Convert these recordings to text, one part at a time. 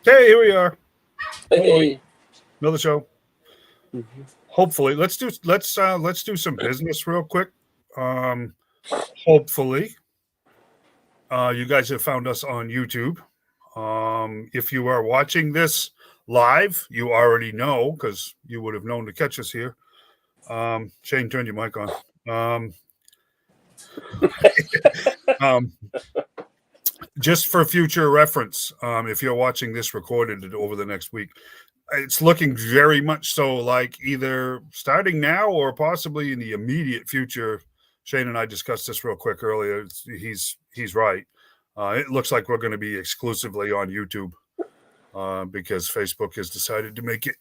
Okay, here we are. Hey. Another show. Mm-hmm. Hopefully, let's do some business real quick. Hopefully, you guys have found us on YouTube. If you are watching this live, you already know because you would have known to catch us here. Shane, turn your mic on. Just for future reference, if you're watching this recorded over the next week, it's looking very much so like either starting now or possibly in the immediate future. Shane and I discussed this real quick earlier. He's right. It looks like we're going to be exclusively on YouTube because Facebook has decided to make it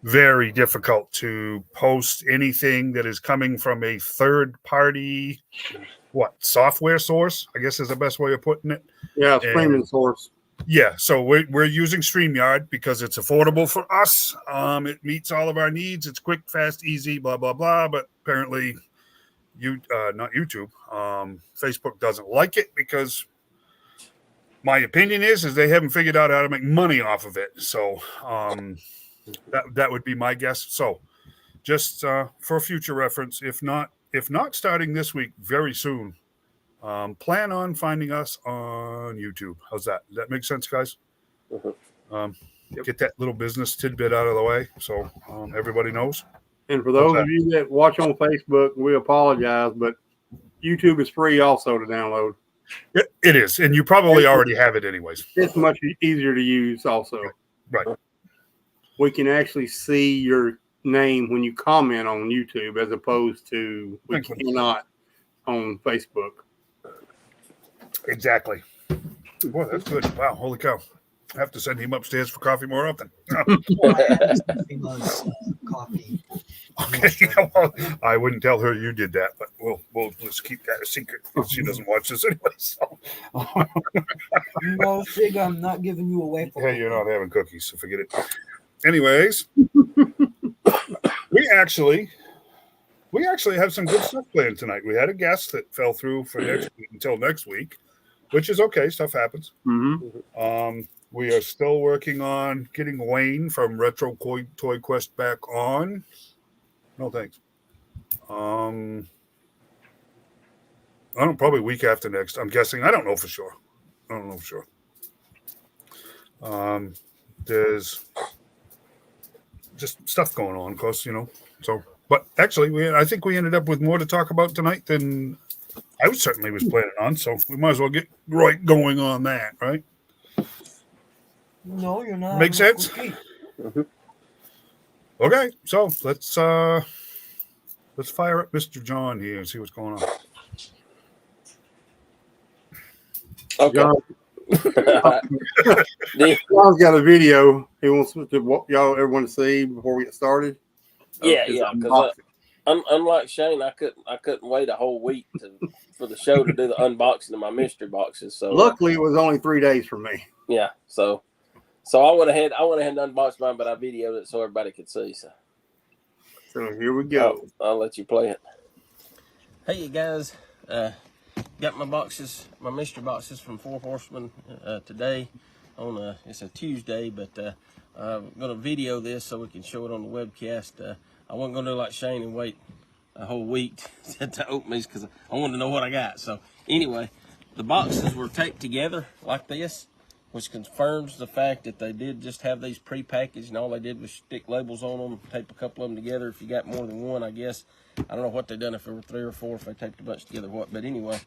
very difficult to post anything that is coming from a third party software source, I guess is the best way of putting it. Yeah, streaming source. Yeah, so we're using StreamYard because it's affordable for us. It meets all of our needs. It's quick, fast, easy, blah, blah, blah. But apparently, not YouTube. Facebook doesn't like it because my opinion is they haven't figured out how to make money off of it. So that would be my guess. So just for future reference, if not starting this week, very soon. Plan on finding us on YouTube. How's that? Does that make sense, guys? Mm-hmm. Get that little business tidbit out of the way so everybody knows. And for those of you that watch on Facebook, we apologize, but YouTube is free also to download. It is, and you probably already have it anyways. It's much easier to use also. Right. We can actually see your name when you comment on YouTube as opposed to we cannot on Facebook. Exactly. Boy, that's good. Wow, holy cow. I have to send him upstairs for coffee more often. Coffee. Okay, well, I wouldn't tell her you did that, but we'll just keep that a secret. She doesn't watch this anyway. So. No, Sig, I'm not giving you away for Hey, you're not having cookies, so forget it. Anyways, we actually have some good stuff planned tonight. We had a guest that fell through for next week until next week, which is okay. Stuff happens. Mm-hmm. We are still working on getting Wayne from Retro Toy Quest back on. No thanks. I don't probably week after next. I'm guessing. I don't know for sure. There's just stuff going on, cause so. But actually, I think we ended up with more to talk about tonight than I certainly was planning on. So we might as well get right going on that, right? No, you're not. Make sense? Okay, so let's fire up Mr. John here and see what's going on. Okay. John's got a video he wants everyone to see before we get started. Yeah. Because unlike Shane, I couldn't wait a whole week for the show to do the unboxing of my mystery boxes. So luckily, it was only 3 days for me. Yeah. So I went ahead and unboxed mine, but I videoed it so everybody could see. So here we go. I'll let you play it. Hey, you guys. Got my mystery boxes from Four Horsemen today. It's a Tuesday, but I'm going to video this so we can show it on the webcast. I wasn't going to do like Shane and wait a whole week to open these because I wanted to know what I got. So anyway, the boxes were taped together like this, which confirms the fact that they did just have these pre-packaged and all they did was stick labels on them, tape a couple of them together. If you got more than one, I guess. I don't know what they done, if there were 3 or 4, if they taped a bunch together or what. But anyway,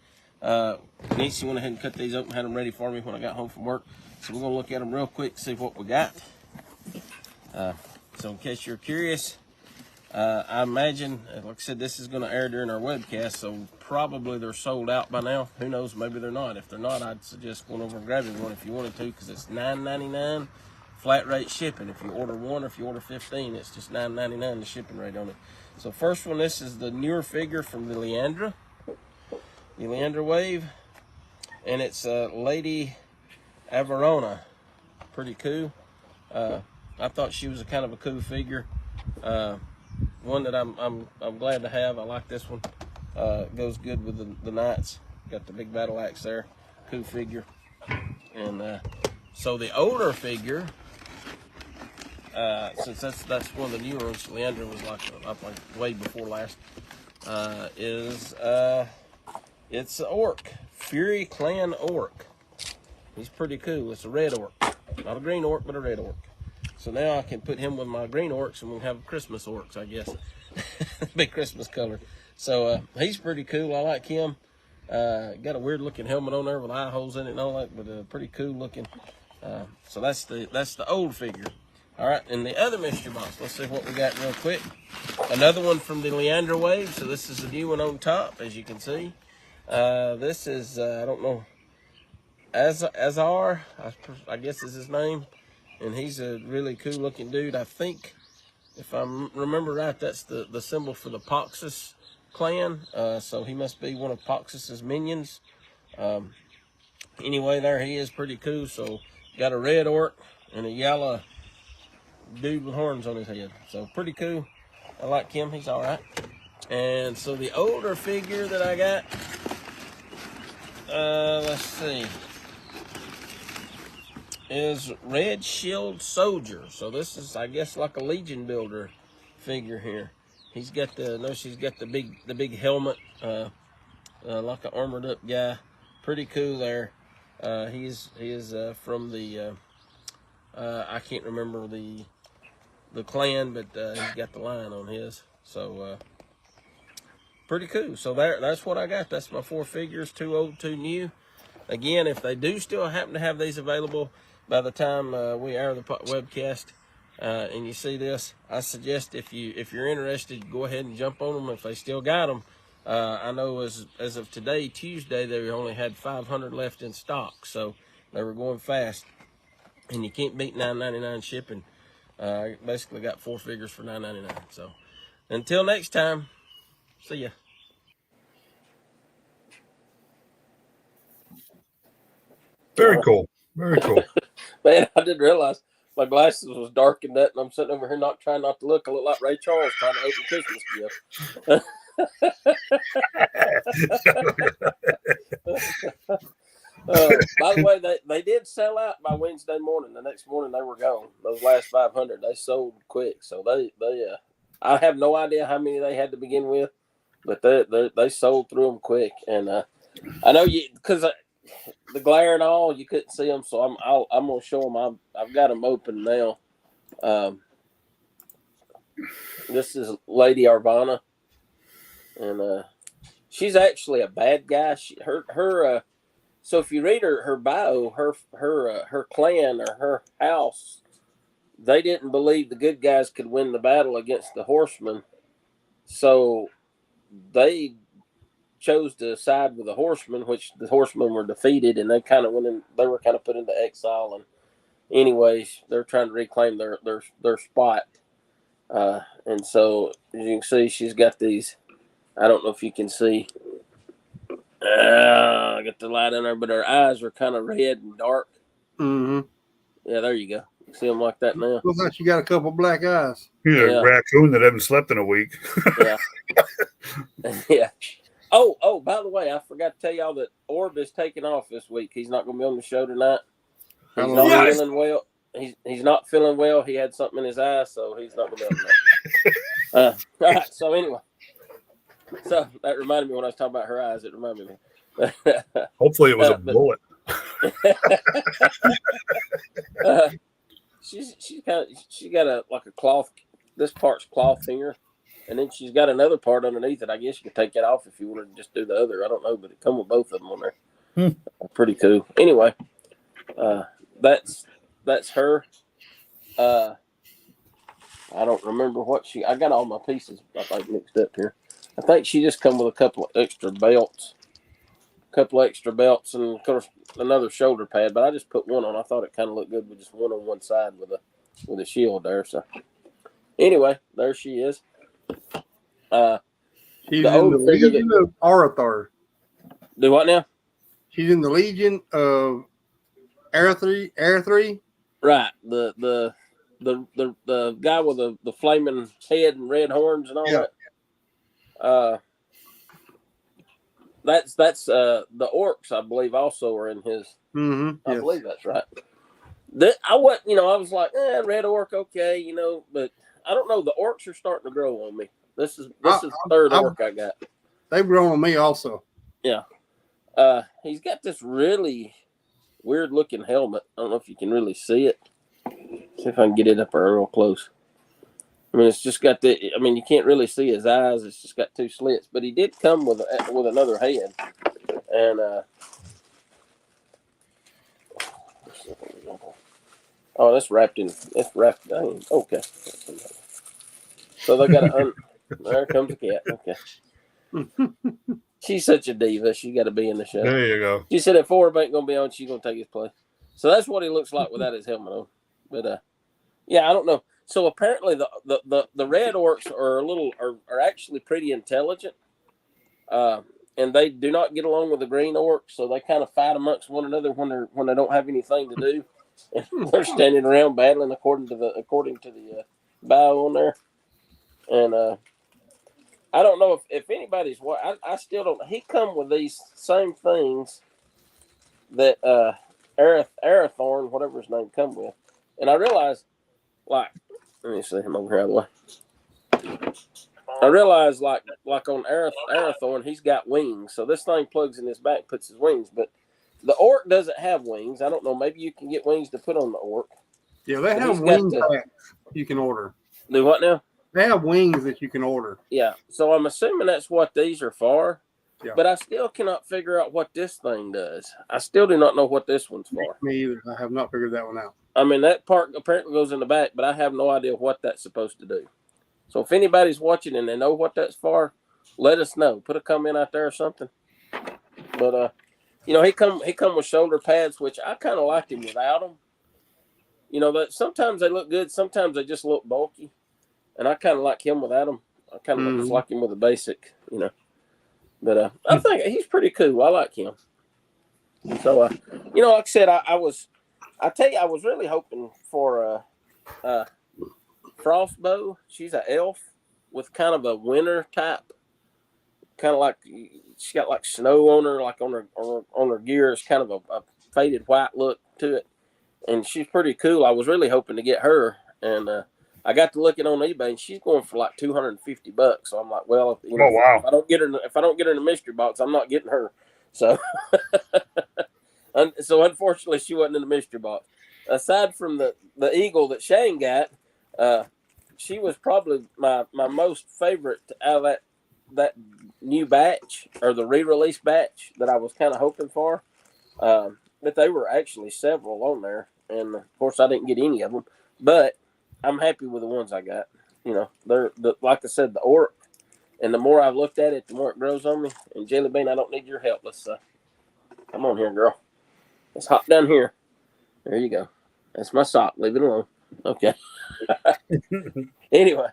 Nancy went ahead and cut these open, had them ready for me when I got home from work. So we're going to look at them real quick, see what we got. So in case you're curious, I imagine, like I said, this is going to air during our webcast, so probably they're sold out by now. Who knows? Maybe they're not. If they're not, I'd suggest going over and grabbing one if you wanted to, because it's $9.99 flat rate shipping. If you order 1 or if you order 15, it's just $9.99 the shipping rate on it. So first one, this is the newer figure from the Leandra Wave, and it's Lady Averona. Pretty cool. I thought she was a kind of a cool figure. One that I'm glad to have. I like this one. Goes good with the knights. Got the big battle axe there. Cool figure. And So the older figure, since that's one of the newer ones, Leander was like way before last. It's an orc, Fury Clan orc. He's pretty cool. It's a red orc, not a green orc, but a red orc. So now I can put him with my green orcs, and we'll have Christmas orcs, I guess. Big Christmas color. So he's pretty cool. I like him. Got a weird looking helmet on there with eye holes in it and all that, but pretty cool looking. So that's the old figure. All right, and the other mystery box. Let's see what we got real quick. Another one from the Leander wave. So this is the new one on top, as you can see. This is I don't know, Azar, I guess is his name, and he's a really cool looking dude. I think, if I remember right, that's the symbol for the Poxus clan. So he must be one of Poxus's minions. Anyway, there he is, pretty cool. So got a red orc and a yellow dude with horns on his head. So pretty cool. I like him. He's all right. And so the older figure that I got, let's see, is Red Shield Soldier. So this is, I guess, like a Legion builder figure here. He's got she's got the big helmet, like an armored up guy. Pretty cool there. He is from the I can't remember the clan, but he's got the line on his. So pretty cool. So that's what I got. That's my 4 figures, 2 old, 2 new. Again, if they do still happen to have these available by the time we air the webcast, and you see this, I suggest if you're interested, go ahead and jump on them if they still got them. I know as of today, Tuesday, they only had 500 left in stock, so they were going fast. And you can't beat $9.99 shipping. I basically got 4 figures for $9.99. So until next time, see ya. Very cool. Very cool. Man, I didn't realize my glasses was darkened up, and I'm sitting over here trying not to look. I look like Ray Charles trying to open Christmas gift. By the way, they did sell out by Wednesday morning. The next morning they were gone. Those last 500, they sold quick. So they I have no idea how many they had to begin with, but they sold through them quick. And I know because the glare and all, you couldn't see them. So I'm gonna show them. I've got them open now. This is Lady Arvana, and she's actually a bad guy. So if you read her bio, her clan or her house, they didn't believe the good guys could win the battle against the horsemen, so they chose to side with the horsemen, which the horsemen were defeated, and they kind of they were kind of put into exile. And anyways, they're trying to reclaim their spot. And so as you can see, she's got these. I don't know if you can see. I got the light in there, but her eyes are kind of red and dark. Mm-hmm. Yeah, there you go. See them like that now. Looks like she got a couple black eyes. Yeah, raccoon that hasn't slept in a week. Yeah. Yeah. Oh, by the way, I forgot to tell y'all that Orb is taking off this week. He's not going to be on the show tonight. He's not feeling well. He's not feeling well. He had something in his eye, so he's not going to be on that. All right, so anyway. So that reminded me when I was talking about her eyes. It reminded me. Hopefully it was a bullet. She got a cloth. This part's cloth here, and then she's got another part underneath it. I guess you could take that off if you wanted to just do the other. I don't know, but it come with both of them on there. Pretty cool. Anyway, that's her. I don't remember what I got all my pieces I think mixed up here. I think she just come with a couple of extra belts, and of course another shoulder pad. But I just put one on. I thought it kind of looked good with just one on one side with a shield there. So anyway, there she is. She's in the Legion of Arathar. Do what now? She's in the Legion of Arathri. Right. The guy with the flaming head and red horns and all that. That's the orcs, I believe, also are in his. Mm-hmm. I believe that's right. I wasn't, I was like, red orc, okay, but I don't know. The orcs are starting to grow on me. This is the third orc I got. They've grown on me also. Yeah. He's got this really weird looking helmet. I don't know if you can really see it. See if I can get it up there real close. I mean, it's just got you can't really see his eyes. It's just got two slits. But he did come with another head. And, oh, that's wrapped. Dang, okay. So they got there comes the cat. Okay. She's such a diva. She got to be in the show. There you go. She said if Forbes ain't going to be on, she's going to take his place. So that's what he looks like without his helmet on. But, yeah, I don't know. So apparently the red orcs are actually pretty intelligent. And they do not get along with the green orcs, so they kind of fight amongst one another when they don't have anything to do. And they're standing around battling according to the bio on there. And I don't know if anybody's I still don't. He come with these same things that Arathorn, whatever his name, come with. And I realized, let me see him over here out of the way. I realized, like on Arathorn, he's got wings. So this thing plugs in his back, puts his wings. But the orc doesn't have wings. I don't know. Maybe you can get wings to put on the orc. Yeah, they have wings you can order. Do what now? They have wings that you can order. Yeah. So I'm assuming that's what these are for. Yeah. But I still cannot figure out what this thing does. I still do not know what this one's for. Me either. I have not figured that one out. I mean, that part apparently goes in the back, but I have no idea what that's supposed to do. So if anybody's watching and they know what that's for, let us know. Put a comment out there or something. But he come with shoulder pads, which I kind of liked him without them. That sometimes they look good, sometimes they just look bulky, and I kind of like him without them. I kind of just like him with a basic, But I think he's pretty cool. I like him. So like I said, I was really hoping for Frostbow. She's an elf with kind of a winter type, kind of like she's got like snow on her, like on her gear. It's kind of a faded white look to it, and she's pretty cool. I was really hoping to get her, and I got to looking on eBay, and she's going for like $250. So I'm like, well, wow. if I don't get her in the mystery box, I'm not getting her. So, so unfortunately, she wasn't in the mystery box. Aside from the eagle that Shane got, she was probably my most favorite out of that new batch or the re-release batch that I was kind of hoping for. But they were actually several on there, and of course I didn't get any of them. But I'm happy with the ones I got. They're like I said, the orc, and the more I've looked at it, the more it grows on me. And Jelly Bean, I don't need your help. Let's come on here, girl. Let's hop down here. There you go. That's my sock. Leave it alone. Okay. Anyway,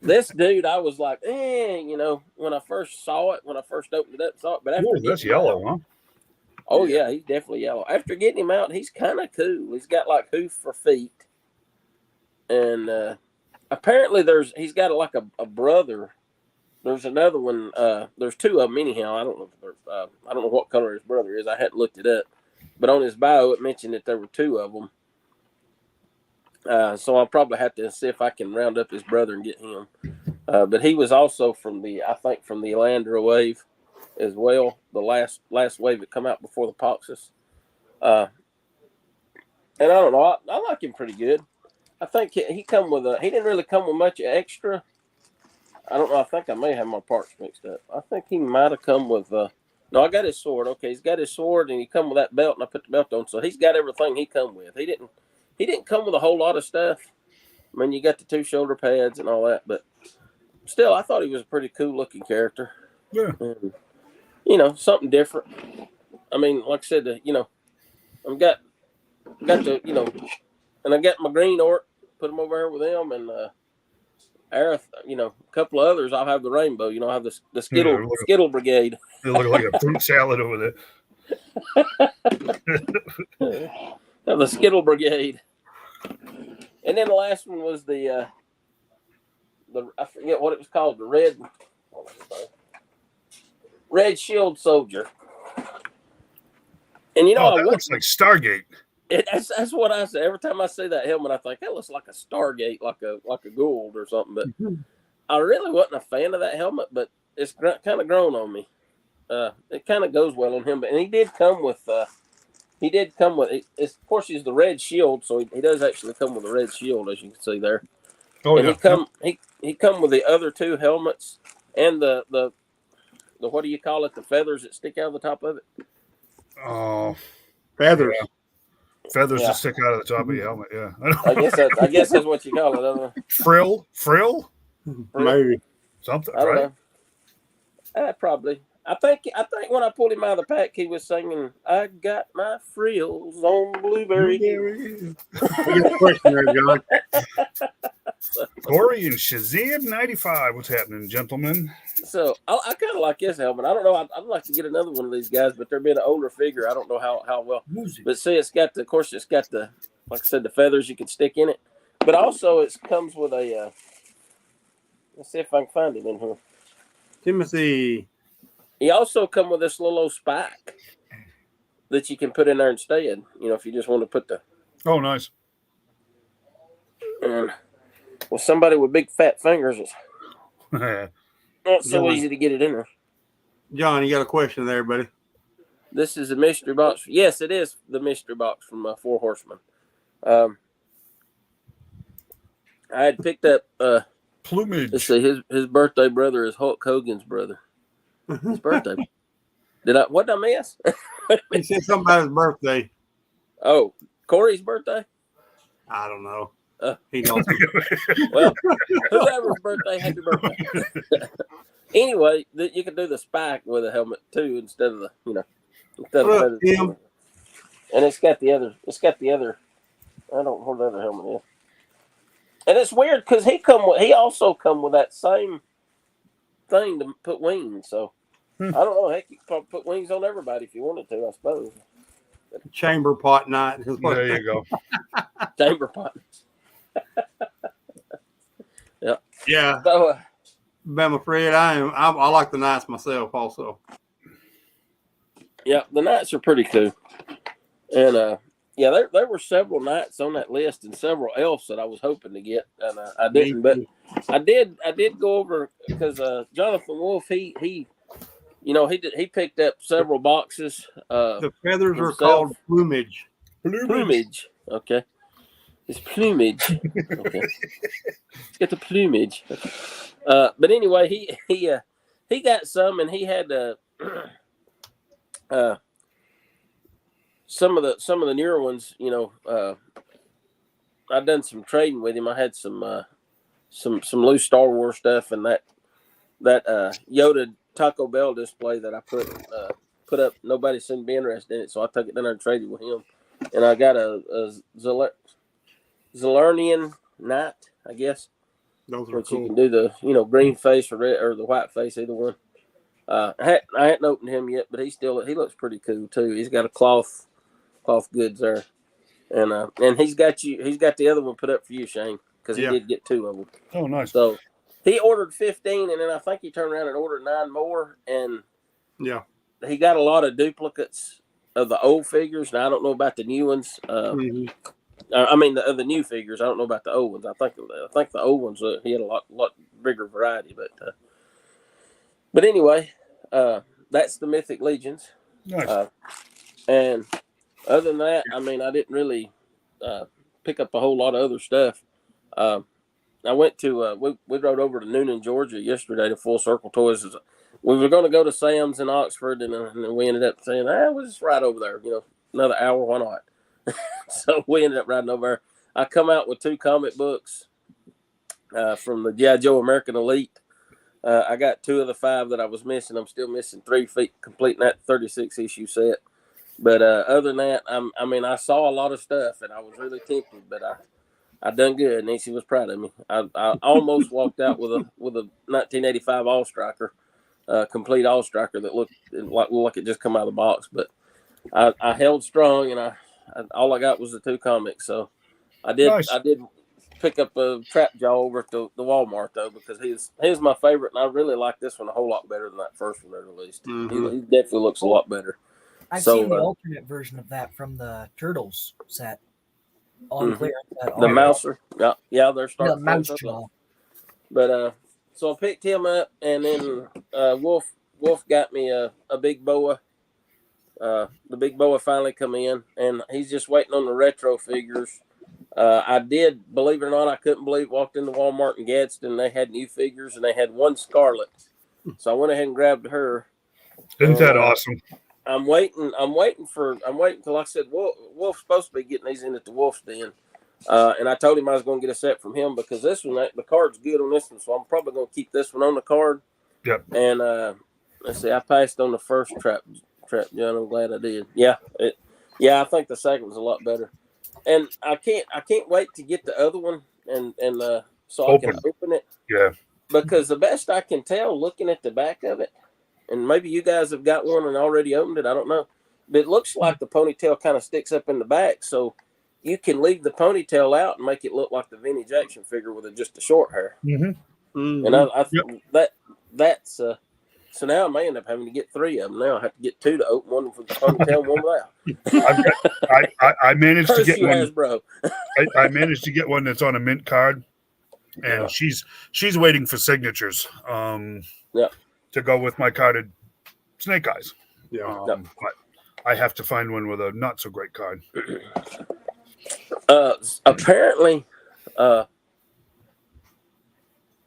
this dude, I was like, when I first saw it, when I first opened it up, saw it. But after that's yellow, huh? Oh yeah, he's definitely yellow. After getting him out, he's kind of cool. He's got like hoof for feet, and apparently he's got like a brother. There's another one. There's two of them anyhow. I don't know what color his brother is. I hadn't looked it up, but on his bio it mentioned that there were two of them. So I'll probably have to see if I can round up his brother and get him. But he was also from the Elandra wave as well, the last wave that come out before the Poxus. And I don't know, I like him pretty good. I think he didn't really come with much extra. I don't know, I think I may have my parts mixed up. I think he might have come with no, I got his sword. Okay, he's got his sword and he come with that belt, and I put the belt on, so he's got everything he come with. He didn't come with a whole lot of stuff. I mean, you got the two shoulder pads and all that, but still, I thought he was a pretty cool looking character. Yeah. And, something different. I mean, like I said, I've got the, and I got my green orc, put them over here with them, and Aerith, a couple of others. I'll have the rainbow. I'll have the Skittle Brigade. They look like a fruit salad over there. Have the Skittle Brigade. And then the last one was the I forget what it was called, the Red Shield Soldier. And that looks like Stargate. That's what I say. Every time I see that helmet, I think that looks like a Stargate, like a gold or something. But I really wasn't a fan of that helmet, but it's kind of grown on me. It kind of goes well on him. But and he did come with. Of course, he's the red shield, so he does actually come with a red shield, as you can see there. Oh And yeah. he come with the other two helmets and the what do you call it? The feathers that stick out of the top of it. Oh, Feathers. yeah. Feathers Yeah. that stick out of the top of your helmet. Yeah. I guess that's what you call it. Frill, Maybe. something, I don't right? know. Probably. I think when I pulled him out of the pack, he was singing, "I got my frills on Blueberry Hill." I got a question there, John. Corey and Shazam 95. What's happening, gentlemen? So I kind of like his helmet. I don't know. I'd like to get another one of these guys, but they're being an older figure. I don't know how well. But see, it's got the like I said, the feathers you can stick in it. But also, it comes with a. Let's see if I can find it in here. Timothy. He also come with this little old spike that you can put in there instead. If you just want to put the. Oh, nice. Well, somebody with big fat fingers, it's not so easy to get it in there. John, you got a question there, buddy? This is a mystery box. Yes, it is the mystery box from Four Horsemen. I had picked up. Plumage. Let's see, his birthday brother is Hulk Hogan's brother. His birthday. What did I miss? He said something about his birthday. Oh, Corey's birthday? I don't know. He knows. Well, whoever's birthday, happy birthday. Anyway, you can do the spike with a helmet too instead of instead What of up, Tim? And it's got the other. I don't know what the other helmet is. And it's weird because he also come with that same thing to put wings. So I don't know. Heck, you could probably put wings on everybody if you wanted to. I suppose. Chamber pot night. There you go. Chamber pot. Yeah. Yeah. So, But I'm afraid I like the Knights myself also. yeah, the Knights are pretty cool. And yeah, there were several Knights on that list and several elves that I was hoping to get, and I didn't. But I did go over because Jonathan Wolf he picked up several boxes. The feathers are himself. called plumage. Plumage. Okay. It's plumage. Okay. Let's get the plumage. But anyway, he got some, and he had some of the newer ones. I've done some trading with him. I had some loose Star Wars stuff, and that Yoda Taco Bell display that I put up. Nobody seemed to be interested in it, so I took it down there and traded with him. And I got a Zerlanian Knight, I guess. Those are Which cool. you can do the green face or red or the white face, either one. I hadn't opened him yet, but he looks pretty cool too. He's got a cloth goods there, and he's got the other one put up for you, Shane, because he did get 2 of them. Oh, nice. So he ordered 15, and then I think he turned around and ordered 9 more, and he got a lot of duplicates of the old figures. Now I don't know about the new ones. I mean the new figures. I don't know about the old ones. I think the old ones he had a lot bigger variety. But anyway, that's the Mythic Legions. Nice. And other than that, I mean, I didn't really pick up a whole lot of other stuff. I went to we rode over to Noonan, Georgia yesterday to Full Circle Toys. We were going to go to Sam's in Oxford, and then we ended up saying, we'll just ride over there. Another hour, why not? So we ended up riding over there. I come out with 2 comic books from the G.I. Joe American Elite. I got 2 of the 5 that I was missing. I'm still missing 3 feet, completing that 36 issue set. But other than that, I saw a lot of stuff, and I was really tempted, but I done good. Nancy was proud of me. I almost walked out with a 1985 All Striker, complete All Striker that looked like it just come out of the box. But I held strong, and all I got was the 2 comics. So I did pick up a Trap Jaw over at the Walmart though, because he's my favorite, and I really like this one a whole lot better than that first one they released. He definitely looks a lot better. I've So, seen the alternate version of that from the Turtles set on Mhm. clearance. At the all. Mouser, yeah, they're The starting. mouse to jaw. But so I picked him up, and then Wolf got me a big boa. The big boa finally come in, and he's just waiting on the retro figures. I did, believe it or not, I couldn't believe. Walked into Walmart in Gadsden, they had new figures, and they had one Scarlet. So I went ahead and grabbed her. Isn't And, that awesome? I'm waiting till, like I said, Wolf's supposed to be getting these in at the Wolf's Den. And I told him I was going to get a set from him because this one, the card's good on this one, so I'm probably going to keep this one on the card. Yep. And let's see, I passed on the first trap, John. I'm glad I did. Yeah, I think the second was a lot better. And I can't wait to get the other one and so I can open it. Yeah. Because the best I can tell, looking at the back of it, and maybe you guys have got one and already opened it, I don't know, but it looks like the ponytail kind of sticks up in the back, so you can leave the ponytail out and make it look like the vintage action figure with just the short hair. Mm-hmm. Mhm. And that's so now I may end up having to get 3 of them. Now I have to get 2 to open, one for the ponytail, and one without. I managed to Curse get you, one. Hasbro. I managed to get one that's on a mint card, and Yeah. she's waiting for signatures. Yeah. To go with my carded Snake Eyes. Yeah. But I have to find one with a not so great card. Apparently, of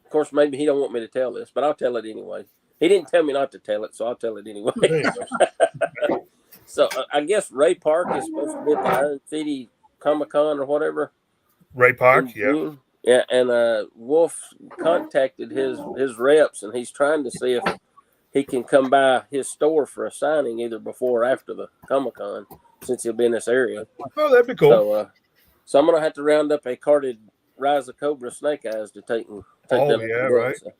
course, maybe he don't want me to tell this, but I'll tell it anyway. He didn't tell me not to tell it, so I'll tell it anyway. So I guess Ray Park is supposed to be at the Iron City Comic-Con or whatever. Ray Park, in June. Yeah, and Wolf contacted his reps, and he's trying to see if he can come by his store for a signing either before or after the Comic-Con, since he'll be in this area. Oh, that'd be cool. So I'm gonna have to round up a carded Rise of Cobra Snake Eyes to take them. Oh yeah, right. So,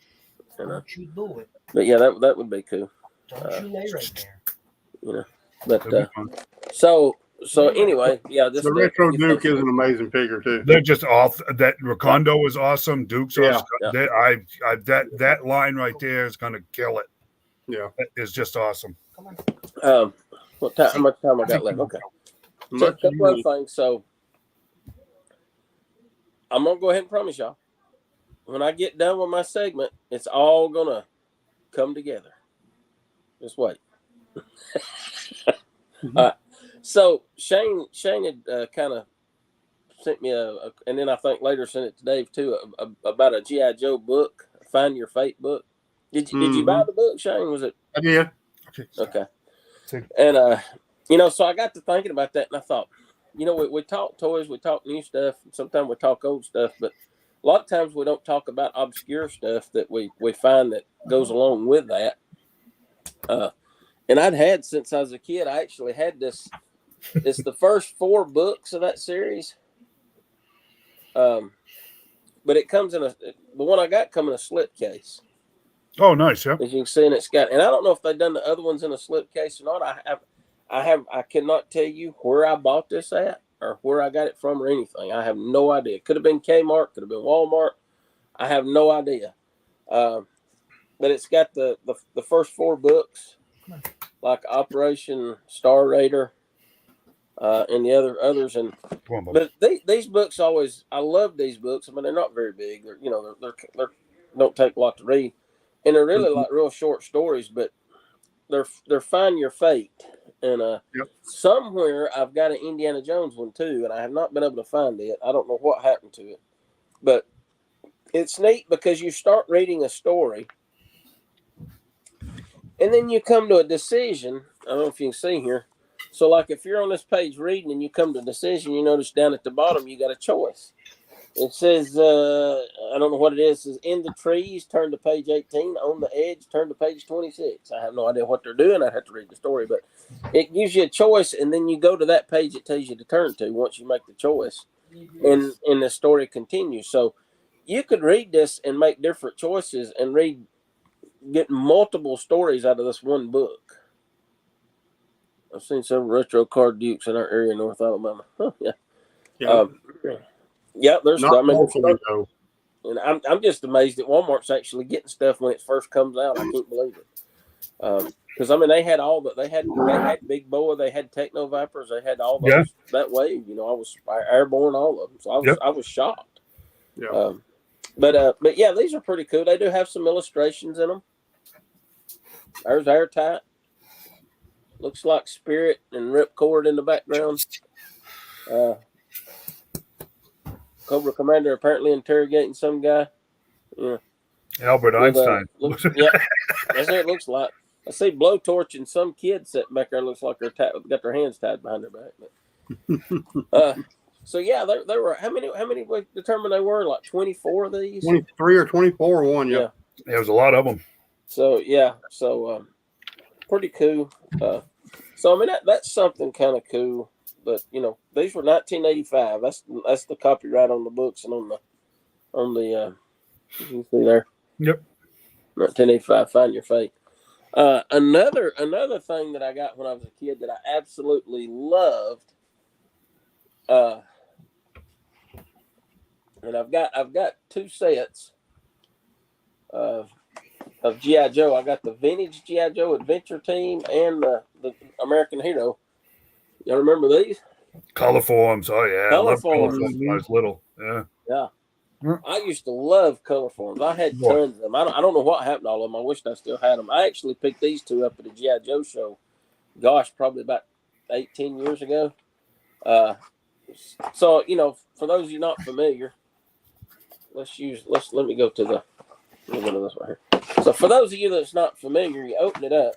Don't you do it. but yeah, that would be cool. Don't you lay right there. But so anyway, yeah, this The Retro Duke is an amazing figure too. They're just off. That Rakondo is awesome. Duke's awesome. Yeah. That line right there is gonna kill it. Yeah, it's just awesome. Come on. How much time I got left? Okay. So a couple other things. So I'm gonna go ahead and promise y'all, when I get done with my segment, it's all gonna come together. Just wait. So Shane had kind of sent me and then I think later sent it to Dave too, about a G.I. Joe book, Find Your Fate book. Did you buy the book, Shane? Was it? I did. Okay. And so I got to thinking about that, and I thought, we talk toys, we talk new stuff, sometimes we talk old stuff, but a lot of times we don't talk about obscure stuff that we find that goes along with that. And I'd had since I was a kid, I actually had this. It's the first 4 books of that series. But it comes in the one I got come in a slipcase. Oh, nice, yeah. As you can see, and and I don't know if they've done the other ones in a slipcase or not. I cannot tell you where I bought this at or where I got it from or anything. I have no idea. It could have been Kmart, could have been Walmart. I have no idea. But it's got the first 4 books, like Operation Star Raider, and the others. But these books always, I love these books. I mean, they're not very big. They're don't take a lot to read, and they're really like real short stories. But they're Find Your Fate, and somewhere I've got an Indiana Jones one too, and I have not been able to find it. I don't know what happened to it, but it's neat because you start reading a story, and then you come to a decision. I don't know if you can see here. So, like, if you're on this page reading and you come to a decision, you notice down at the bottom you got a choice. It says, I don't know what it is. It says, in the trees, turn to page 18. On the edge, turn to page 26. I have no idea what they're doing. I'd have to read the story, but it gives you a choice, and then you go to that page it tells you to turn to once you make the choice, and the story continues. So you could read this and make different choices and get multiple stories out of this one book. I've seen several retro card dukes in our area in North Alabama. Oh, yeah. There's not though. And I'm just amazed that Walmart's actually getting stuff when it first comes out. I can't believe it. Because I mean, they had all the they had Big Boa, they had Techno Vipers, they had all those that wave. You know, I was airborne all of them, so I was shocked. Yeah. But yeah, these are pretty cool. They do have some illustrations in them. There's airtight. Looks like Spirit and Ripcord in the background. Cobra Commander apparently interrogating some guy. Yeah. Albert Einstein. Yeah, that's what it looks like. I see Blowtorch and some kid sitting back there. Looks like they're got their hands tied behind their back. But, so yeah, there were how many we determined they were? Like 24 of these. 23 or 24 one. Yeah. There was a lot of them. So yeah, pretty cool. So I mean that's something kind of cool. But you know, these were 1985. That's the copyright on the books and on the you can see there. Yep. 1985. Find Your Fate. Another thing that I got when I was a kid that I absolutely loved. And I've got two sets of G.I. Joe. I got the vintage G.I. Joe Adventure Team and the American Hero. Y'all remember these? Color forms. Oh yeah. Color I loved color forms. forms when I was little. Yeah. Yeah. I used to love color forms. I had tons of them. I don't know what happened to all of them. I wished I still had them. I actually picked these two up at the G.I. Joe show. Gosh, probably about 18 years ago. So, you know, for those of you not familiar, let me go to this right here. So for those of you that's not familiar, you open it up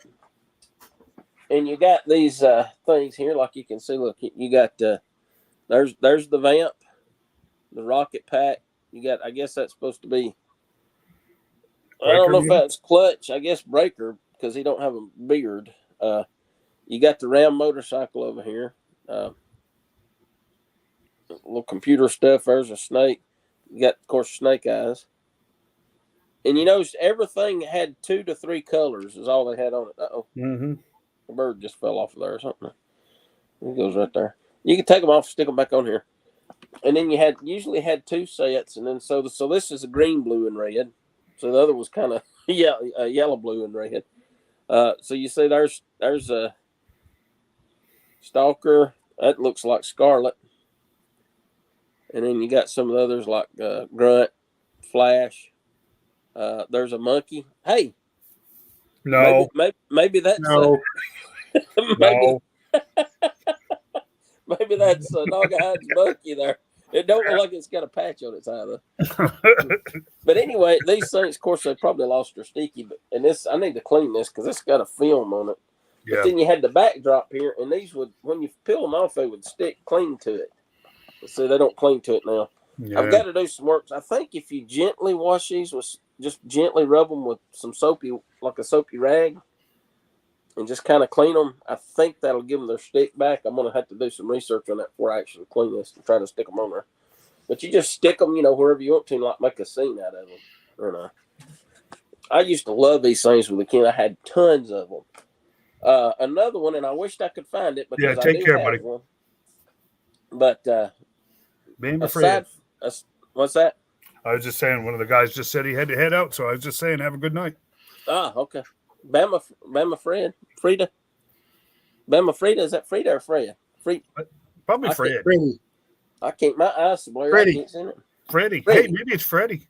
and you got these things here, like you can see. Look, you got there's the Vamp, the Rocket Pack. You got, I guess that's supposed to be, I don't know if that's Clutch. I guess Breaker, because he don't have a beard. You got the Ram motorcycle over here. Little computer stuff. There's a snake. You got, of course, Snake Eyes. And you notice everything had 2 to 3 colors is all they had on it. Uh-oh. Mm-hmm. The bird just fell off of there or something. It goes right there. You can take them off, stick them back on here. And then you usually had 2 sets, and then so this is a green, blue, and red. So the other was kind of yellow, blue, and red. So you see, there's a Stalker that looks like Scarlet, and then you got some of the others like Grunt, Flash. There's a Monkey. Hey, no, maybe that's No. no. Maybe that's Dog Hides Monkey there. It don't look like it's got a patch on its eye though. But anyway, these things, of course, they probably lost their sticky. And this, I need to clean this because it's got a film on it. Yeah. But then you had the backdrop here, and these would, when you peel them off, they would stick clean to it. So they don't cling to it now. Yeah. I've got to do some work. I think if you gently wash these with just gently rub them with some soapy, like a soapy rag, and just kind of clean them, I think that'll give them their stick back. I'm going to have to do some research on that before I actually clean this and try to stick them on there. But you just stick them, you know, wherever you want to, and like make a scene out of them. Or I used to love these things with a kid. I had tons of them. Another one, and I wished I could find it because take care, buddy. One. But what's that? I was just saying, one of the guys just said he had to head out, so I was just saying, have a good night. Ah, okay. Bama Frida. Bama Frida, is that Frida or Freya? Probably Fred. Freddie. I can't. My eyes are blurry. Freddie. I can't see it. Freddie. Freddie. Hey, maybe it's Freddie.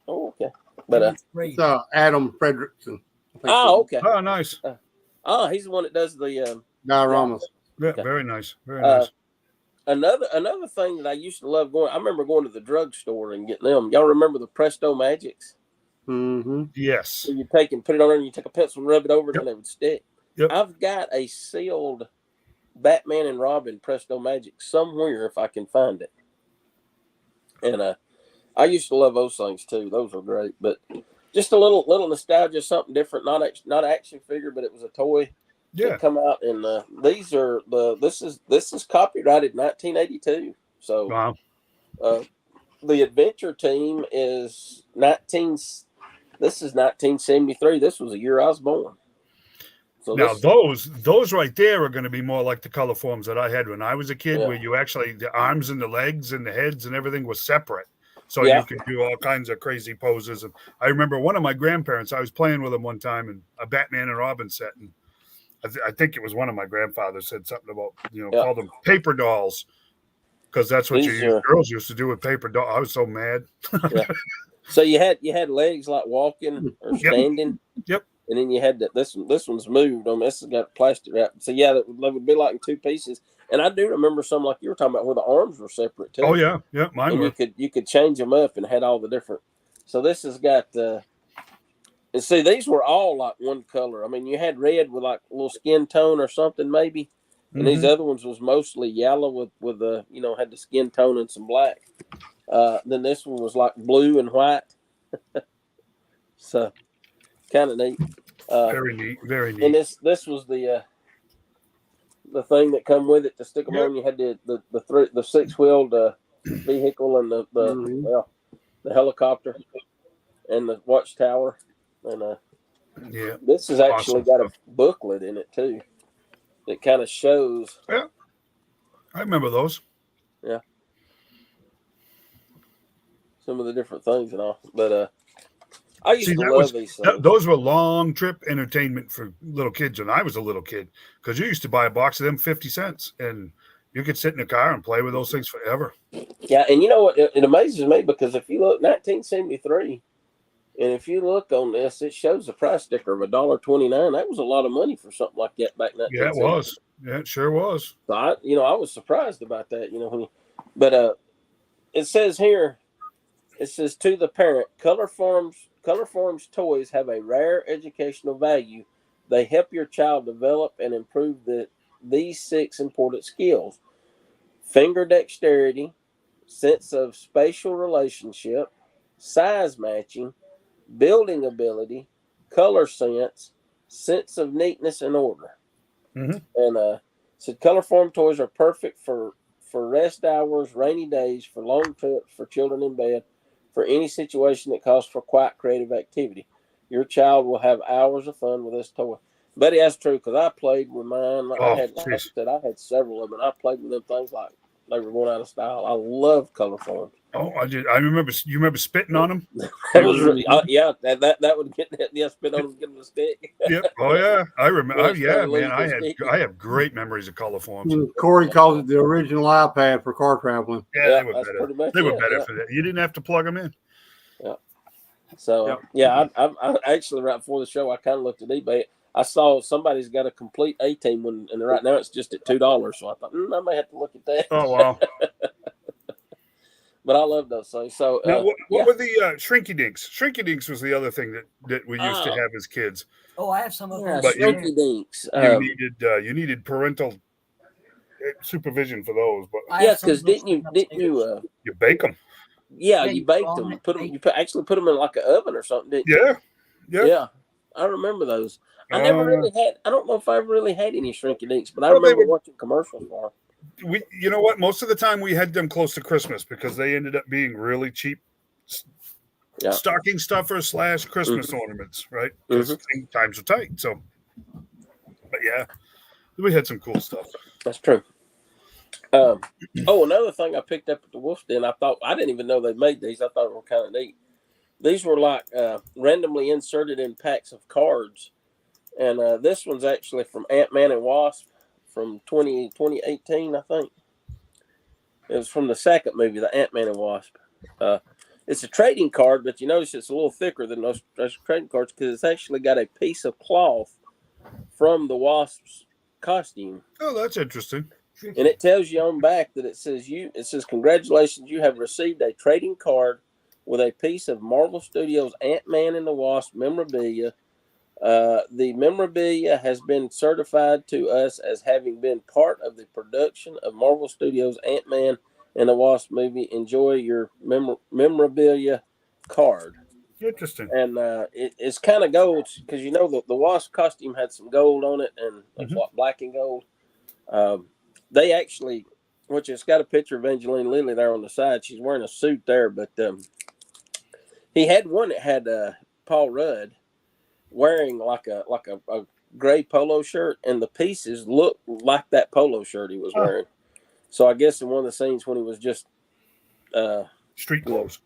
Oh, okay. But It's Adam Fredrickson. okay. Oh, nice. He's the one that does the Dioramas. Yeah, Okay. very nice. Very nice. Another thing that I used to love going. I remember going to the drugstore and getting them. Y'all remember the Presto Magics? Mm-hmm. Yes. So you take and put it on there, and you take a pencil and rub it over it, and they would stick. Yep. I've got a sealed Batman and Robin Presto Magic somewhere if I can find it. And I used to love those things too. Those were great. But just a little nostalgia, something different. Not an action figure, but it was a toy. Yeah. That come out, and these are this is copyrighted 1982. So Wow. the Adventure Team is 1973. This was the year I was born. So Now those right there are going to be more like the color forms that I had when I was a kid, Yeah. where you actually the arms and the legs and the heads and everything was separate. So you could do all kinds of crazy poses. And I remember one of my grandparents, I was playing with him one time in a Batman and Robin set. And I think it was one of my grandfathers said something about, call them paper dolls. Because that's what girls used to do with paper dolls. I was so mad. Yeah. So you had legs like walking or standing. Yep. And then you had this one's moved on. This has got plastic wrap. So yeah, they would be like in two pieces. And I do remember some like you were talking about where the arms were separate too. Oh yeah, mine were. You could change them up and had all the different. So this has got and see these were all like one color. I mean you had red with like a little skin tone or something maybe, and these other ones was mostly yellow with the had the skin tone and some black. Then this one was like blue and white. So kind of neat. Very neat, very neat. And this was the thing that come with it to stick them on. You had the 6-wheeled vehicle and the helicopter and the watchtower. And this has actually got a booklet in it too. That kind of shows. Yeah, I remember those. Yeah, some of the different things and all, but I used to love these things. Those were long trip entertainment for little kids when I was a little kid, because you used to buy a box of them 50 cents and you could sit in the car and play with those things forever. Yeah, and you know what? It amazes me because if you look 1973, and if you look on this, it shows the price sticker of $1.29. That was a lot of money for something like that back then. Yeah, it was. Yeah, it sure was. So I was surprised about that. But it says here, it says to the parent, Color Form's toys have a rare educational value. They help your child develop and improve these 6 important skills: finger dexterity, sense of spatial relationship, size matching, building ability, color sense of neatness and order. And said Color Form toys are perfect for rest hours, rainy days, for long trips, for children in bed, for any situation that calls for quiet creative activity. Your child will have hours of fun with this toy. Buddy, that's true, because I played with mine. I had several of them, and I played with them things like they were going out of style. I love Color Forms. Oh, I did. I remember. You remember spitting on them? That was really, that would get spit on them, give them a stick. Yep. Oh yeah, I remember. Man, I have great memories of Color Forms. Corey calls it the original iPad for car traveling. Yeah, they were better. They were better for that. You didn't have to plug them in. Yeah. So I actually right before the show I kind of looked at eBay. I saw somebody's got a complete A-Team one, and right now it's just at $2. So I thought I may have to look at that. Oh wow. But I love those things. So now, what were the Shrinky Dinks? Shrinky Dinks was the other thing that we used to have as kids. Oh, I have some of those. But Shrinky Dinks. You needed parental supervision for those. But because didn't you you bake them? Yeah, you baked them. You actually put them in like an oven or something, didn't you? Yeah. I remember those. I never really had. I don't know if I ever really had any Shrinky Dinks, but I remember watching commercials for them. You know what? Most of the time we had them close to Christmas because they ended up being really cheap stocking stuffers / Christmas ornaments, right? Because times are tight. So, but yeah, we had some cool stuff. That's true. Another thing I picked up at the Wolf's Den, I didn't even know they made these. I thought they were kind of neat. These were like randomly inserted in packs of cards. And this one's actually from Ant-Man and Wasp from 2018, I think. It was from the second movie, the Ant-Man and Wasp. It's a trading card, but you notice it's a little thicker than those trading cards because it's actually got a piece of cloth from the Wasp's costume. Oh, that's interesting. And it tells you on back that it says congratulations, you have received a trading card with a piece of Marvel Studios Ant-Man and the Wasp memorabilia. The memorabilia has been certified to us as having been part of the production of Marvel Studios Ant-Man and the Wasp movie. Enjoy your memorabilia card. Interesting. And it's kind of gold because the Wasp costume had some gold on it and black and gold. They actually, which it's got a picture of Evangeline Lilly there on the side. She's wearing a suit there, but he had one that had Paul Rudd wearing like a gray polo shirt, and the pieces look like that polo shirt he was wearing. So I guess in one of the scenes when he was just street clothes.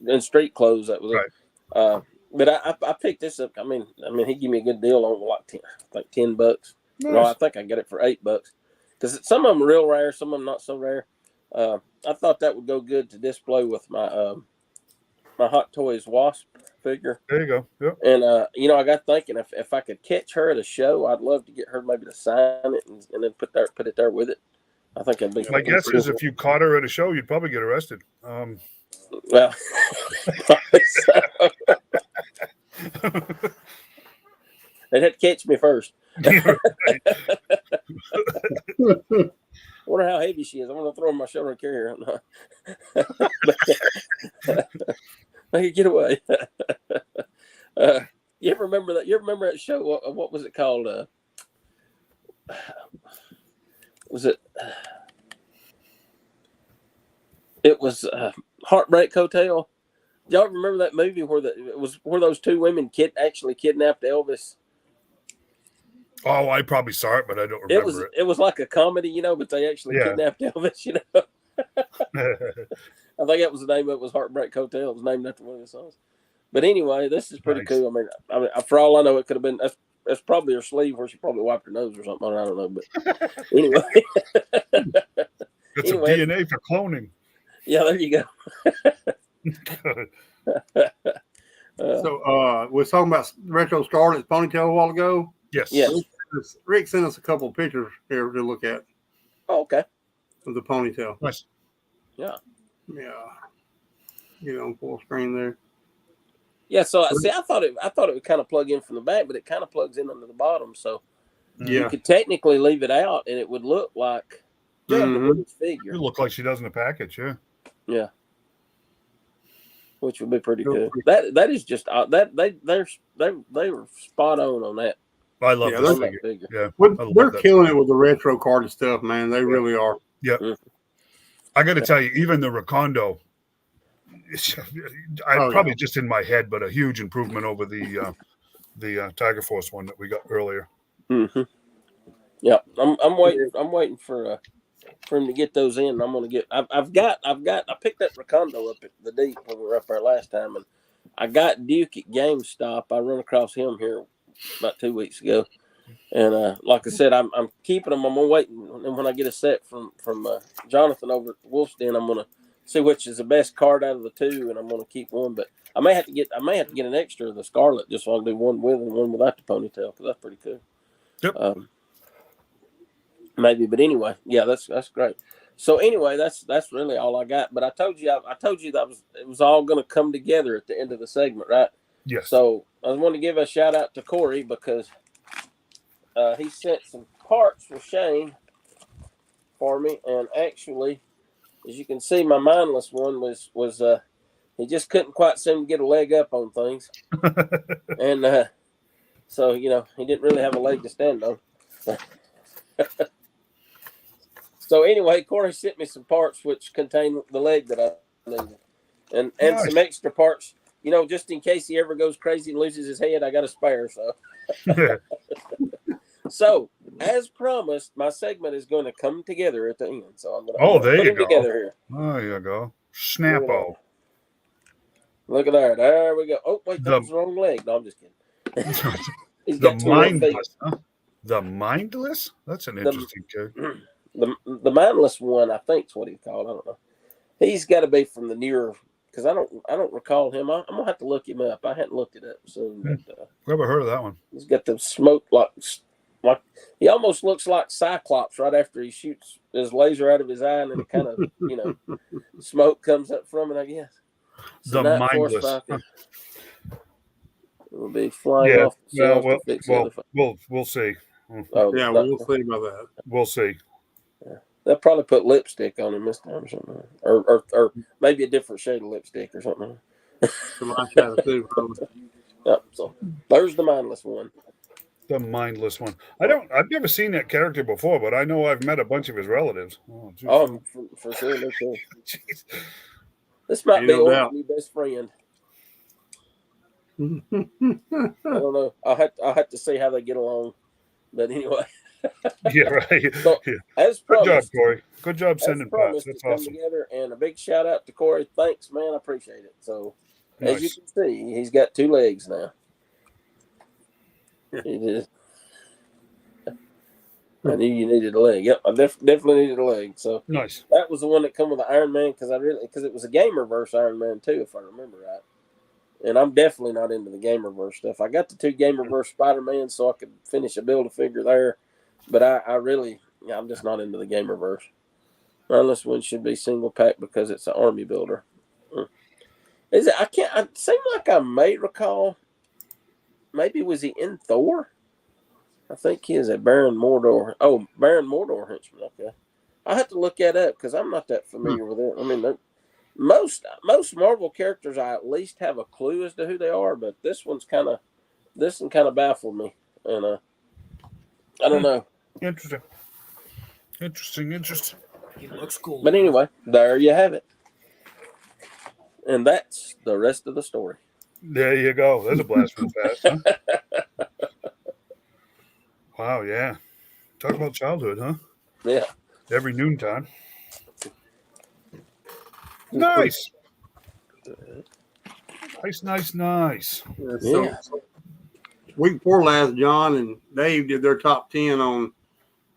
In street clothes. That was Right. it. But I picked this up. I mean, he gave me a good deal on like $10. Nice. No, I think I got it for $8 because some of them are real rare, some of them not so rare. I thought that would go good to display with my my Hot Toys Wasp figure. There you go. Yep. And you know, I got thinking if I could catch her at a show, I'd love to get her maybe to sign it and then put it there with it. I think that'd be. My guess is if you caught her at a show, you'd probably get arrested. Well, probably so. They'd have to catch me first. I wonder how heavy she is. I'm going to throw her on my shoulder and carry her. Make her get away. You ever remember that? You ever remember that show? What was it called? Was it? It was Heartbreak Hotel. Y'all remember that movie where those two women actually kidnapped Elvis? Oh, I probably saw it, but I don't remember it. It was like a comedy, you know, but they actually kidnapped Elvis, you know. I think that was the name of it. Was Heartbreak Hotel. It was named after one of the songs. But anyway, this is pretty cool. I mean, for all I know, it could have been that's probably her sleeve where she probably wiped her nose or something. I don't know, but anyway, It's a DNA for cloning. Yeah, there you go. So we're talking about Retro Scarlet's ponytail a while ago. Yes. Rick sent us a couple of pictures here to look at. Oh, okay. Of the ponytail. Nice. Yeah. Get it on full screen there. Yeah. So I thought it would kind of plug in from the back, but it kind of plugs in under the bottom. So you could technically leave it out, and it would look like the figure. It look like she does in the package. Yeah. Yeah. Which would be pretty cool. That is just they were spot on that. I love this figure. Yeah, they're killing it with the retro card and stuff, man. They really are. Yeah, I got to tell you, even the Recondo, probably just in my head, but a huge improvement over the Tiger Force one that we got earlier. Mm-hmm. Yeah, I'm waiting for him to get those in. I'm gonna get. I picked that Recondo up at the Deep when we were up there last time, and I got Duke at GameStop. I run across him here about 2 weeks ago, and like I said, I'm keeping them. I'm gonna wait, and when I get a set from Jonathan over at Wolf's Den, I'm gonna see which is the best card out of the two, and I'm gonna keep one. But I may have to get an extra of the Scarlet just so I can do one with and one without the ponytail because that's pretty cool. Yep. Maybe, but anyway, yeah, that's great. So anyway, that's really all I got. But I told you that it was all going to come together at the end of the segment, right? Yes. So I want to give a shout out to Corey because he sent some parts for Shane for me, and actually, as you can see, my mindless one was he just couldn't quite seem to get a leg up on things, and so he didn't really have a leg to stand on. So anyway, Corey sent me some parts which contain the leg that I needed, and nice. Some extra parts, just in case he ever goes crazy and loses his head. I got a spare. So, so as promised, my segment is going to come together at the end. So I'm going to there you go. Together here. Oh, you go. Snappo. Look at that. There we go. Oh wait, that was the wrong leg. No, I'm just kidding. He's the mindless. Huh? The mindless. That's an interesting character. The mindless one, I think, is what he's called. I don't know. He's got to be from the newer, because I don't recall him. I'm gonna have to look him up. I hadn't looked it up soon. But, never heard of that one. He's got the smoke like he almost looks like Cyclops right after he shoots his laser out of his eye, and then it kind of smoke comes up from it. I guess so the mindless. Will be flying off. We'll see. Oh, yeah, we'll see about that. We'll see. Yeah. They'll probably put lipstick on him this time or something, or maybe a different shade of lipstick or something. Yep. So there's the mindless one. The mindless one. I've never seen that character before, but I know I've met a bunch of his relatives. Oh, for sure. This might be Orangey's best friend. I don't know. I'll have to see how they get along. But anyway. Yeah, right. So, Yeah. as Good job, promised, Corey. Good job as sending pets. promised, That's to come awesome. together. And a big shout out to Corey. Thanks, man. I appreciate it. So, as you Nice. can see, he's got 2 legs now. He just, I knew you needed a leg. Yep, I definitely needed a leg. So Nice. that was the one that come with the Iron Man because it was a Gamerverse Iron Man too, if I remember right. And I'm definitely not into the Gamerverse stuff. I got the 2 Gamerverse Spider-Man so I could finish a Build-A-Figure there, but I'm just not into the Gamerverse. Unless one should be single pack because it's an army builder. Is it? It seemed like I may recall. Maybe was he in Thor? I think he is a Baron Mordor. Oh, Baron Mordor henchman. Okay, I have to look that up because I'm not that familiar with it. I mean, most Marvel characters I at least have a clue as to who they are, but this one kind of baffled me, and I don't know. Interesting. Interesting. He looks cool. But anyway, there you have it, and that's the rest of the story. There you go. There's a blast from the past, huh? Wow, yeah. Talk about childhood, huh? Yeah. Every noontime. Nice. Nice. Yeah. So week before last, John and Dave did their top 10 on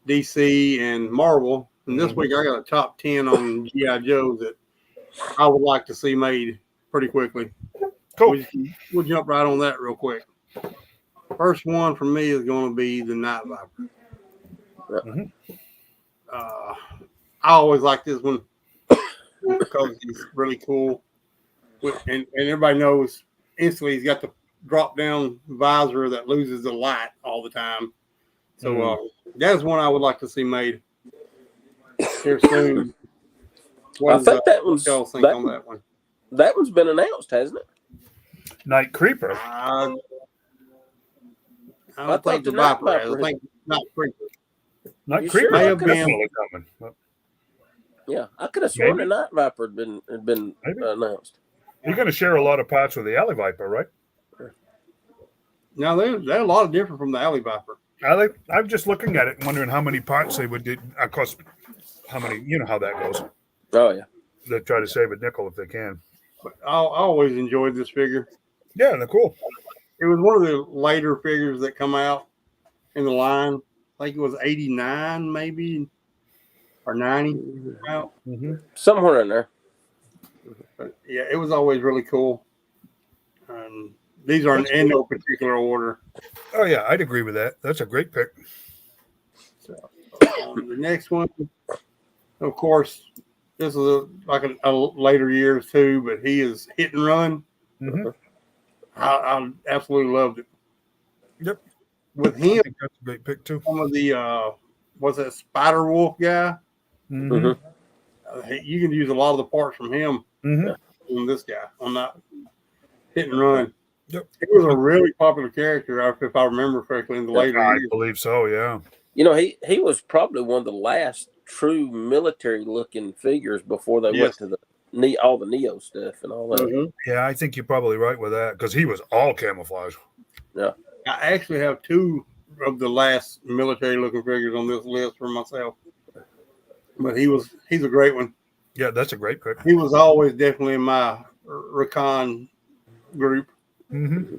DC and Marvel. And this week I got a top 10 on G.I. Joe that I would like to see made pretty quickly. Cool. We'll jump right on that real quick. First one for me is going to be the Night Viper. Mhm. I always like this one because he's really cool. And everybody knows instantly he's got the drop down visor that loses the light all the time. So that's one I would like to see made here soon. I think that what y'all think on that one? That one's been announced, hasn't it? Night Creeper. I I don't think the Night Viper has. Viper I think Night Creeper. Night You Creeper sure? May have been. definitely coming. Yeah, I could have sworn Maybe. the Night Viper had been Maybe. announced. You're going to share a lot of parts with the Alley Viper, right? Now they're a lot different from the Alley Viper. I'm just looking at it and wondering how many parts they would do. Of course, how many, you know how that goes. Oh yeah. They try to save a nickel if they can. But I always enjoyed this figure. Yeah, they're cool. It was one of the later figures that come out in the line. I think it was 89 maybe or 90 out. Mm-hmm. Somewhere in there. But yeah, it was always really cool. These are in no particular order. Oh, yeah, I'd agree with that. That's a great pick. So, the next one, of course, this is like a later years too, but he is Hit and Run. Mm-hmm. I absolutely loved it. Yep. With I him, think that's a great pick, too. some of the what's that Spider Wolf guy? Mm-hmm. You can use a lot of the parts from him on this guy on that Hit and Run. Yep. He was a really popular character, if I remember correctly, in the later I years. believe so, yeah. You know, he was probably one of the last true military looking figures before they went to all the Neo stuff and all that. Mm-hmm. Yeah, I think you're probably right with that because he was all camouflage. Yeah. I actually have two of the last military looking figures on this list for myself. But he's a great one. Yeah, that's a great pick. He was always definitely in my recon group. Mm-hmm.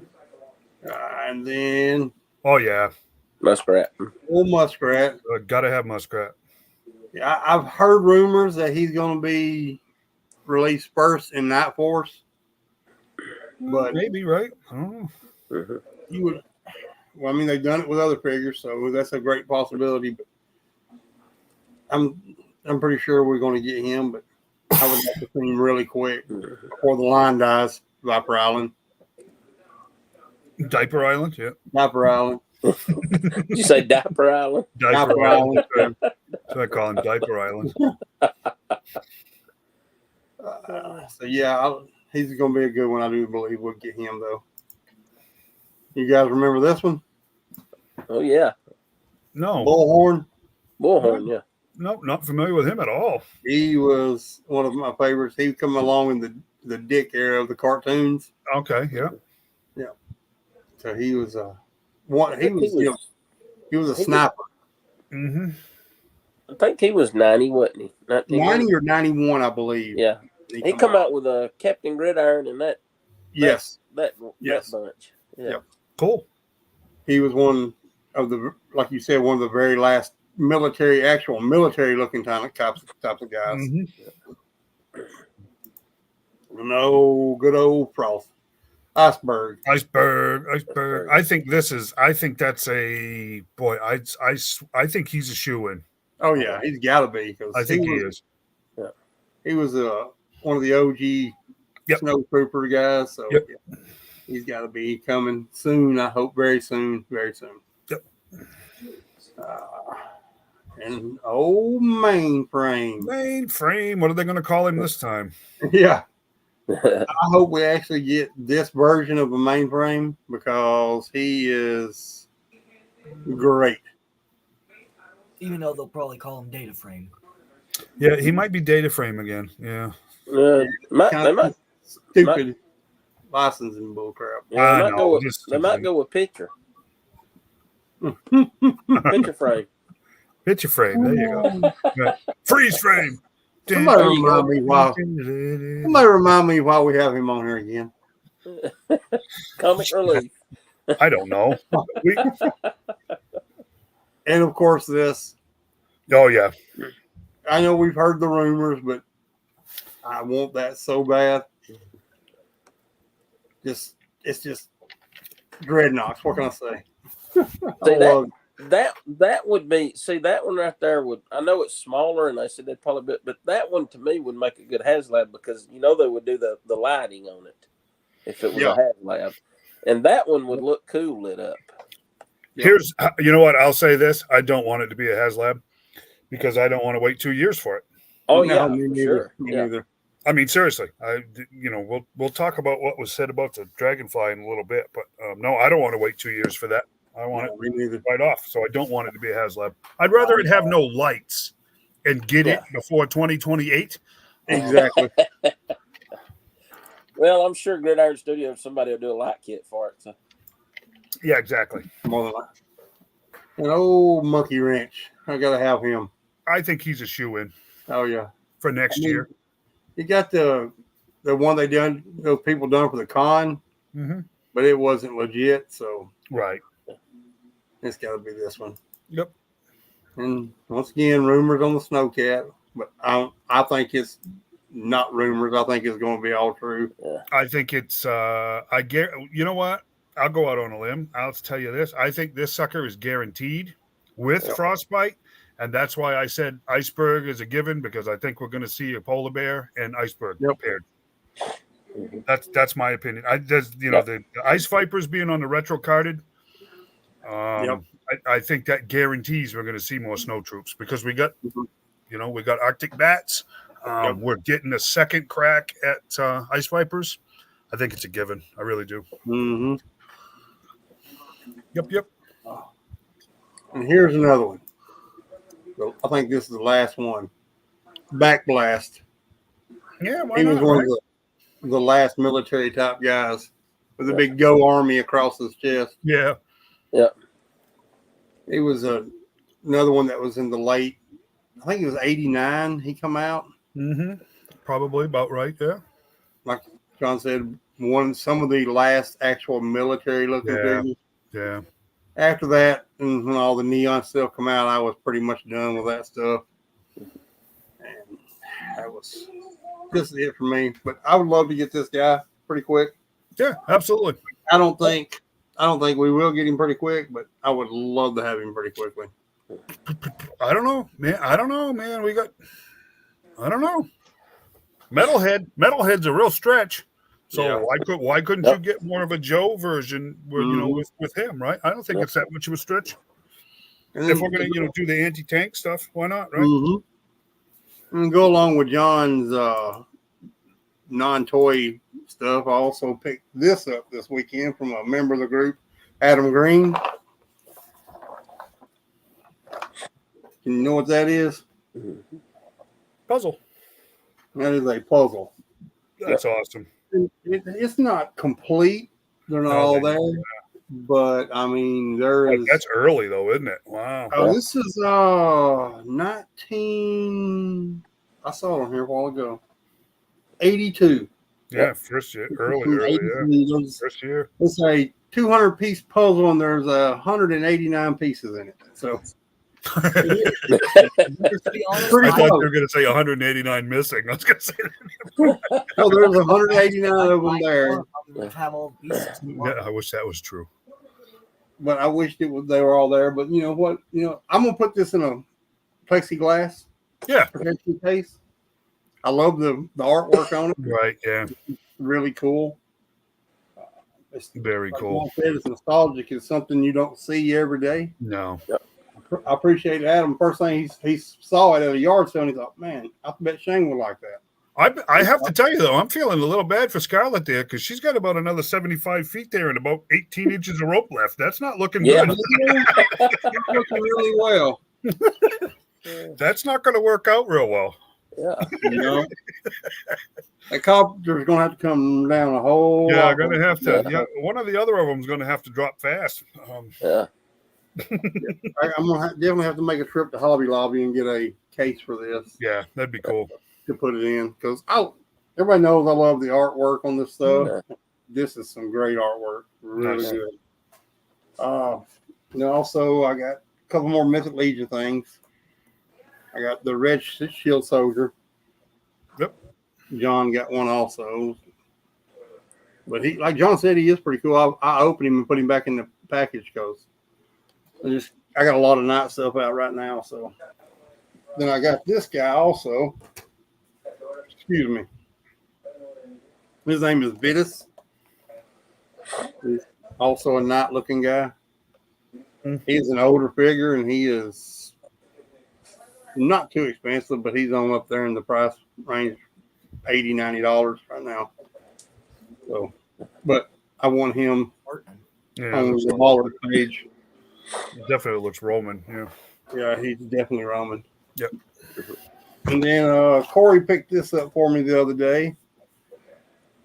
And then Oh, yeah. Muskrat. old Muskrat. Gotta have Muskrat. Yeah, I've heard rumors that he's going to be released first in Night Force. But Maybe, right? I don't know. Mm-hmm. he would. Well, I mean, they've done it with other figures, so that's a great possibility. But I'm pretty sure we're going to get him, but I would like to see him really quick before the line dies. Viper Island. Diaper Island, yeah. Diaper Island. Did you say Diaper Island? Diaper Diaper Island. Island. So I call him Diaper Island. So yeah, he's going to be a good one. I do believe we'll get him though. You guys remember this one? Oh yeah. No. Bullhorn. Bullhorn, yeah. No, not familiar with him at all. He was one of my favorites. He come along in the Dick era of the cartoons. Okay, yeah. So he was he was a sniper. Mm-hmm. I think he was 90, wasn't he? 90 or 91, I believe. Yeah. He come out with a Captain Gridiron and that Yes. that Yes. bunch. Yeah. Yep. Cool. He was one of the, like you said, one of the very last actual military looking types of guys. Mm-hmm. No, good old Frost. Iceberg. I think that's a boy. I think he's a shoe-in. Oh yeah, he's got to be, because I think he is. Yeah. He was one of the OG Yep. snow trooper guys. So Yep. yeah, he's got to be coming soon. I hope very soon, very soon. Yep. And mainframe. Mainframe. What are they going to call him this time? Yeah. I hope we actually get this version of a mainframe, because he is great. Even though they'll probably call him data frame. Yeah, he might be data frame again. Yeah. They might Stupid licensing bullcrap. Yeah, they might go with picture. Picture frame. Picture frame. There you go. Right. Freeze frame. Somebody remind me why we have him on here again. Comic relief. I don't know. And of course, this. Oh yeah. I know we've heard the rumors, but I want that so bad. It's just dreadnoughts. What can I say? That would be, see, that one right there would, I know it's smaller and they said they'd probably but that one to me would make a good HasLab, because they would do the lighting on it if it was a HasLab, and that one would look cool lit up. Here's, you know what, I'll say this: I don't want it to be a HasLab, because I don't want to wait 2 years for it. Oh no, yeah, me sure. Me neither. I mean, seriously, we'll talk about what was said about the Dragonfly in a little bit, but no, I don't want to wait 2 years for that. I want it right off, so I don't want it to be a HasLab. I'd rather it have no lights and get it before 2028. Exactly. Well, I'm sure Gridiron Studios, somebody will do a light kit for it. So. Yeah, exactly. More than that. An old monkey wrench. I gotta have him. I think he's a shoe-in. Oh yeah. For next year. You got the one those people done for the con, but it wasn't legit, so right. It's got to be this one. Yep. And once again, rumors on the Snowcat, but I think it's not rumors. I think it's going to be all true. Yeah. I think it's. You know what? I'll go out on a limb. I'll tell you this. I think this sucker is guaranteed with frostbite, and that's why I said iceberg is a given, because I think we're going to see a polar bear and iceberg paired. That's my opinion. The ice vipers being on the retro carded. I think that guarantees we're going to see more snow troops, because we got, we got Arctic bats. We're getting a second crack at ice vipers. I think it's a given. I really do. Mm-hmm. Yep. And here's another one. I think this is the last one. Backblast. Yeah, why he not, was one of the last military type guys with a big Go Army across his chest. Yeah. He was another one that was in the late, I think it was 89 he come out. Mm-hmm. Probably about right, yeah. Like John said, some of the last actual military looking figures. Yeah. After that, and when all the neon stuff come out, I was pretty much done with that stuff. And that was just it for me. But I would love to get this guy pretty quick. Yeah, absolutely. I don't think we will get him pretty quick, but I would love to have him pretty quickly. I don't know, man. I don't know. Metalhead's a real stretch. So why couldn't you get more of a Joe version with him, right? I don't think it's that much of a stretch. And if we're gonna, do the anti-tank stuff, why not, right? Mm-hmm. And go along with John's non-toy stuff. I also picked this up this weekend from a member of the group, Adam Green. Can you know what that is? Puzzle. That is a puzzle. That's awesome. It's not complete. They're not all there. but I mean, there is. That's early though, isn't it? Wow. Oh, this is 19. I saw it on here a while ago. 82. Yeah, first year, early, From yeah. 83. First year. It's a 200-piece puzzle, and there's 189 pieces in it. So I To be honest, Pretty thought you close. were going to say 189 missing. I was going to say that. Oh, there's 189 of them there. have all the pieces. Yeah, I wish that was true. But I wished they were all there. But you know what? I'm gonna put this in a plexiglass Yeah. protection case. I love the artwork on it. Right. Yeah. Really cool. It's Very like cool. Mom said, it's nostalgic. It's something you don't see every day. No. I appreciate Adam. First thing he saw it at a yard sale, and he thought, "Man, I bet Shane would like that." I have to tell you though, I'm feeling a little bad for Scarlett there because she's got about another 75 feet there and about 18 inches of rope left. That's not looking Yeah. good. It's looking really well. That's not going to work out real well. Yeah. That carpenter's gonna have to come down a whole Yeah, lot. going to have to. Yeah. Yeah, one of the other of them is going to have to drop fast. Yeah. I'm gonna definitely have to make a trip to Hobby Lobby and get a case for this Yeah, that'd be cool. to put it in because everybody knows I love the artwork on this stuff. This is some great artwork, really Nice. good. Also I got a couple more Mythic Legion things. I got the Red Shield Soldier. Yep. John got one also, but he, like John said, he is pretty cool. I opened him and put him back in the package because I got a lot of night stuff out right now. So then I got this guy also. Excuse me. His name is Vitus. He's also a night looking guy. He's an older figure and he is not too expensive, but he's on up there in the price range, $80-$90 right now. So, but I want him Yeah, on looks the baller page. definitely looks Roman. Yeah. Yeah, he's definitely Roman. Yep. And then Corey picked this up for me the other day.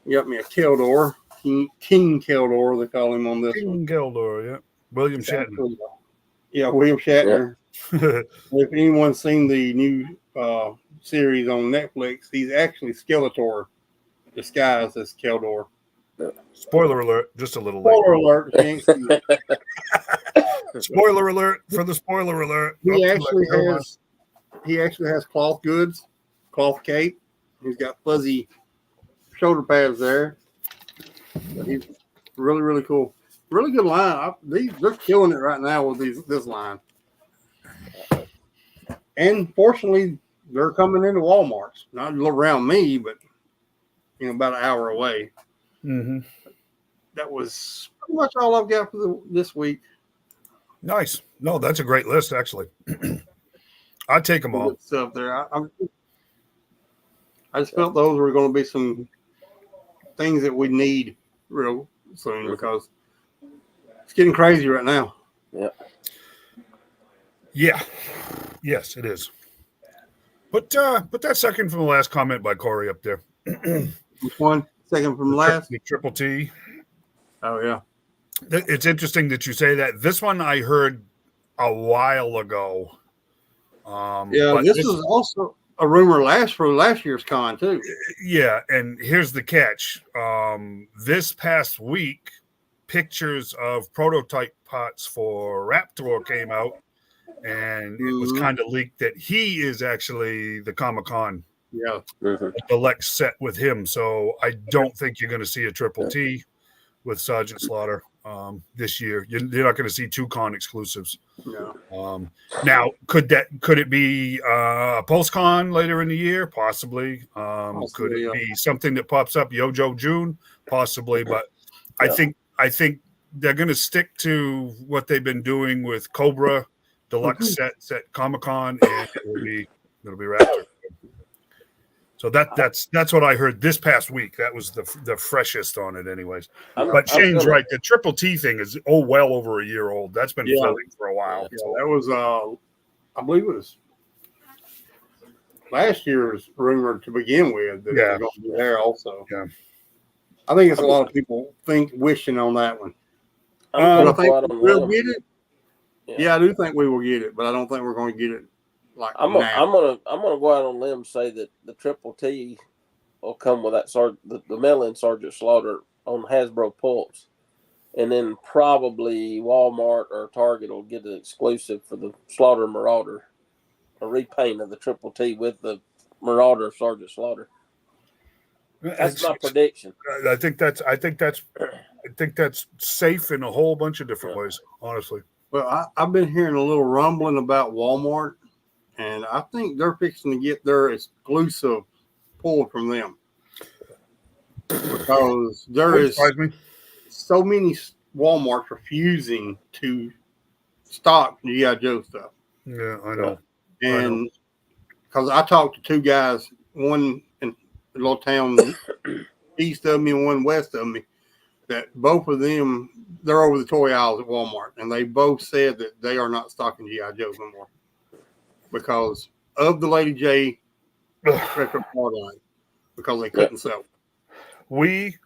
He got me a Keldor, King Keldor, they call him on this one. King Geldor, yeah. William Shatner. Yeah, William Shatner. If anyone's seen the new series on Netflix, he's actually Skeletor disguised as Keldor. Spoiler alert, just a little late. Spoiler alert. Shanks. Spoiler alert for the spoiler alert. He Oh, actually has cloth goods, cloth cape. He's got fuzzy shoulder pads there. But he's really, really cool. Really good line. They're killing it right now with this line. And fortunately, they're coming into Walmart's. Not around me, but about an hour away. Mm-hmm. That was pretty much all I've got for this week. Nice. No, that's a great list, actually. I'd take them all. Good stuff there. I just felt those were going to be some things that we need real soon because it's getting crazy right now. Yeah. Yes, it is. Put that second from the last comment by Corey up there. Which one? Second from last? The Triple T. Oh, yeah. It's interesting that you say that. This one I heard a while ago. Yeah, this was also a rumor for last year's con, too. Yeah, and here's the catch. This past week, pictures of prototype parts for Raptor came out, and it was kind of leaked that he is actually the Comic-Con Deluxe set with him. So I don't think you're going to see a Triple T with Sergeant Slaughter this year. You're not going to see two con exclusives. No. Now, could it be a post-con later in the year? Possibly. Could it be something that pops up Yojo June? Possibly. But I think they're going to stick to what they've been doing with Cobra Deluxe sets at Comic-Con, and it'll be Raptor. So that's what I heard this past week. That was the freshest on it, anyways. But Shane's right. The Triple T thing is well over a year old. That's been floating for a while. Yeah, that was I believe it was last year's rumor to begin with that it was going to be there also. Yeah. I think it's a lot of people wishing on that one. I'm But I gonna think go out on a we'll limb. get it. Yeah, I do think we will get it, but I don't think we're going to get it like I'm now. gonna go out on a limb and say that the Triple T will come with that the mail-in Sergeant Slaughter on Hasbro pulps, and then probably Walmart or Target will get an exclusive for the Slaughter Marauder, a repaint of the Triple T with the Marauder Sergeant Slaughter. That's my prediction. I think that's safe in a whole bunch of different ways, honestly. Well, I've been hearing a little rumbling about Walmart, and I think they're fixing to get their exclusive pulled from them because there Wouldn't is surprise me. so many Walmarts refusing to stock G.I. Joe stuff. Yeah, I know. And because I talked to two guys, one in a little town east of me and one west of me, that both of them, they're over the toy aisles at Walmart, and they both said that they are not stocking G.I. Joes no more because of the Lady J retro card line, because they couldn't sell. We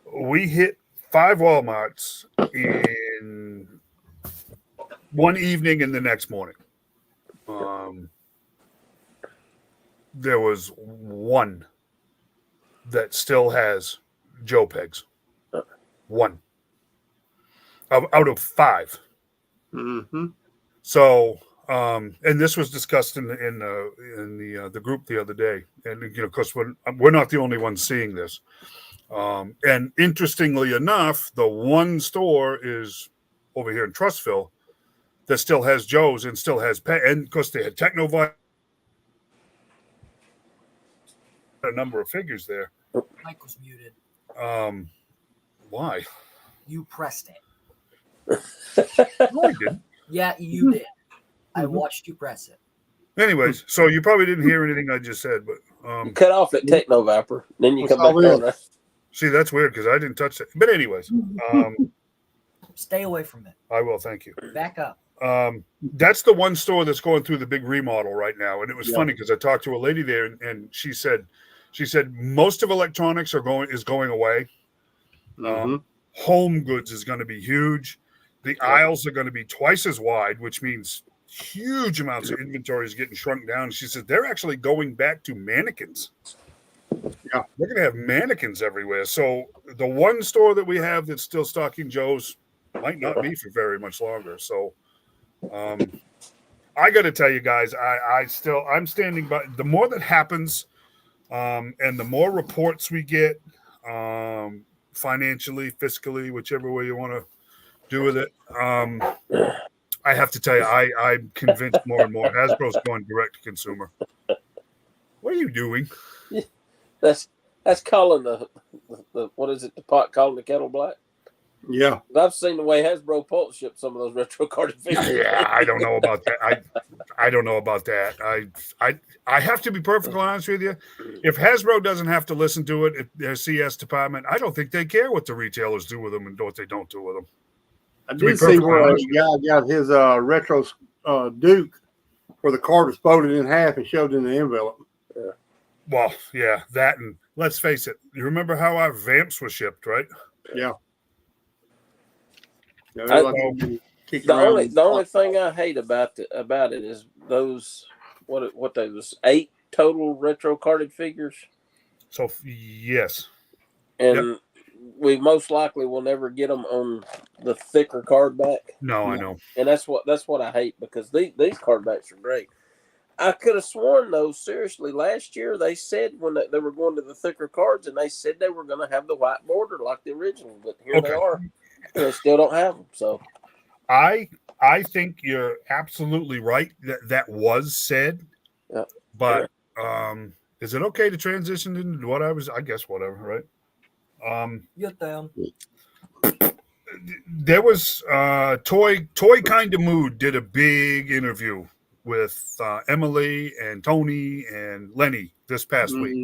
hit 5 Walmarts in one evening and the next morning. There was one that still has Joe pegs. One out of 5. Mm-hmm. So, and this was discussed in the group the other day, and of course, we're not the only ones seeing this. And interestingly enough, the one store is over here in Trustville that still has Joe's and still has and of course they had Technovite, a number of figures there. Mike was muted. Why? You pressed it. No, I didn't. Yeah, you did. I watched you press it. Anyways, so you probably didn't hear anything I just said, but You cut off at Techno Viper, then you come back on there. See, that's weird because I didn't touch it. But anyways, Stay away from it. I will. Thank you. Back up. That's the one store that's going through the big remodel right now, and it was funny because I talked to a lady there, and she said most of electronics is going away. Home goods is going to be huge. The aisles are going to be twice as wide, which means huge amounts of inventory is getting shrunk down. She said they're actually going back to mannequins. Yeah, we're going to have mannequins everywhere. So the one store that we have that's still stocking Joe's might not be for very much longer. So I got to tell you guys, I'm standing by. The more that happens, and the more reports we get, financially, fiscally, whichever way you want to do with it, I have to tell you, I'm convinced more and more Hasbro's going direct to consumer. What are you doing? That's calling the what is it? The pot calling the kettle black. Yeah, I've seen the way Hasbro Pulse shipped some of those retro carded figures. Yeah, I don't know about that. I don't know about that. I have to be perfectly honest with you. If Hasbro doesn't have to listen to it, their CS department, I don't think they care what the retailers do with them and what they don't do with them. I did see where a guy got his retro Duke, where the card was folded in half and shoved in the envelope. Yeah. Well, yeah, that, and let's face it. You remember how our Vamps were shipped, right? Yeah. The only thing I hate about it is those what those 8 total retro carded figures. So yes, and we most likely will never get them on the thicker card back. No, I know, and that's what I hate, because these card backs are great. I could have sworn, though, seriously, last year they said when they were going to the thicker cards, and they said they were going to have the white border like the original, but here they are. They still don't have them. So I think you're absolutely right that was said. Yeah. But is it okay to transition into what I guess whatever, right? Get down. There was Toy Kind of Mood did a big interview with Emily and Tony and Lenny this past week.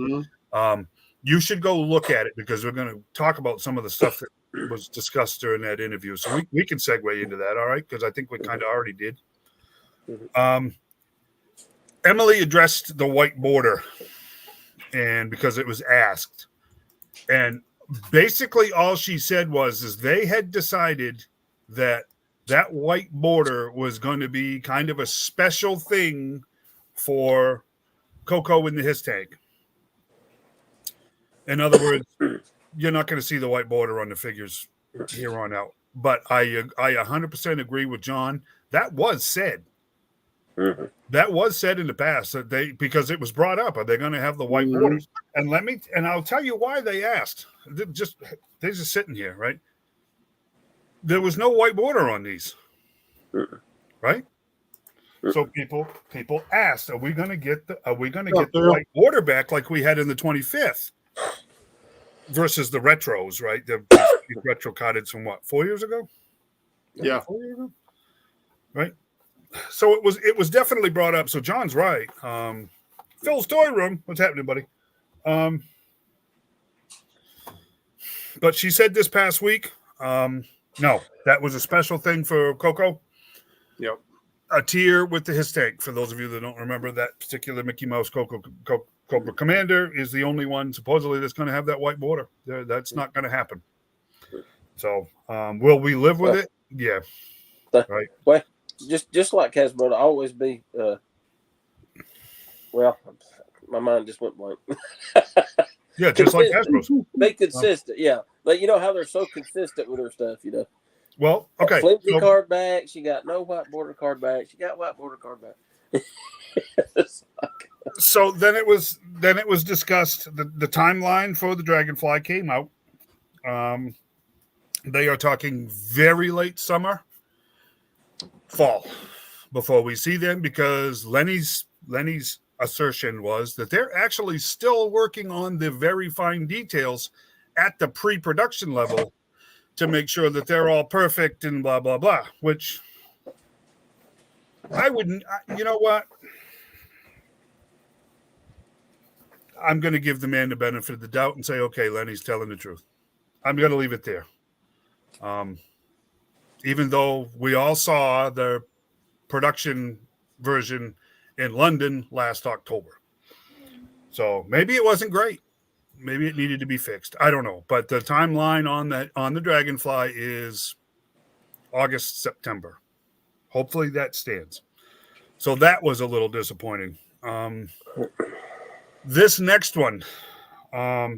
You should go look at it, because we're going to talk about some of the stuff that was discussed during that interview. So we can segue into that, all right? Because I think we kind of already did. Emily addressed the white border, and because it was asked. And basically all she said is they had decided that white border was going to be kind of a special thing for Coco in the his tank. In other words, you're not going to see the white border on the figures here on out. But I 100% agree with John. That was said. Mm-hmm. That was said in the past that because it was brought up. Are they going to have the white borders? And I'll tell you why they asked. They're just sitting here, right? There was no white border on these, right? So people asked, are we going to get the white border back like we had in the 25th versus the retros, right? The retro carded from what, 4 years ago? Yeah, 4 years ago, right? So it was definitely brought up. So John's right. Phil's Toy Room, what's happening, buddy? But she said this past week, no, that was a special thing for Coco. yep. A tier with the his tank. For those of you that don't remember, that particular Mickey Mouse Cobra Commander is the only one supposedly that's going to have that white border. That's not going to happen. So will we live with it? Yeah. Right. Well, just like Hasbro, to always be. Well, my mind just went blank. Yeah, just like Hasbro's. Be consistent, yeah. But you know how they're so consistent with their stuff, you know. Well, okay. Flimsy card back. She got no white border card back. She got white border card back. So then it was discussed. The timeline for the Dragonfly came out. They are talking very late summer, fall, before we see them, because Lenny's assertion was that they're actually still working on the very fine details at the pre-production level to make sure that they're all perfect and blah, blah, blah, which I wouldn't, you know what? I'm going to give the man the benefit of the doubt and say, okay, Lenny's telling the truth. I'm going to leave it there. Even though we all saw the production version in London last October. So maybe it wasn't great. Maybe it needed to be fixed. I don't know. But the timeline on the Dragonfly is August, September. Hopefully that stands. So that was a little disappointing. This next one,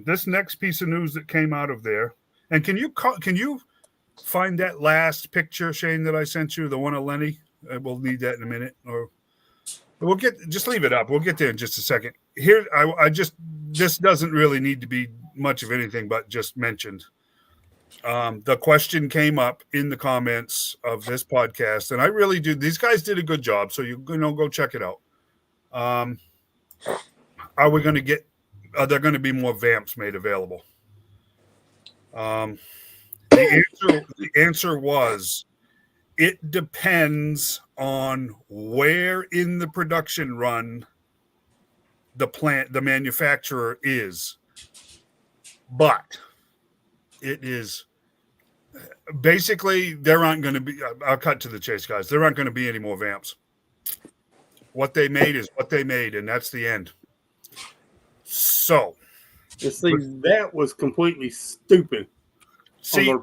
this next piece of news that came out of there, and can you find that last picture, Shane, that I sent you, the one of Lenny? We'll need that in a minute, or just leave it up. We'll get there in just a second. Here, this doesn't really need to be much of anything, but just mentioned. The question came up in the comments of this podcast, and I really do. These guys did a good job, so go check it out. Are we going to get? Are there going to be more vamps made available? The answer was, it depends on where in the production run the manufacturer is. But it is basically, there aren't going to be, I'll cut to the chase, guys. There aren't going to be any more vamps. What they made is what they made, and that's the end. So, that was completely stupid. See,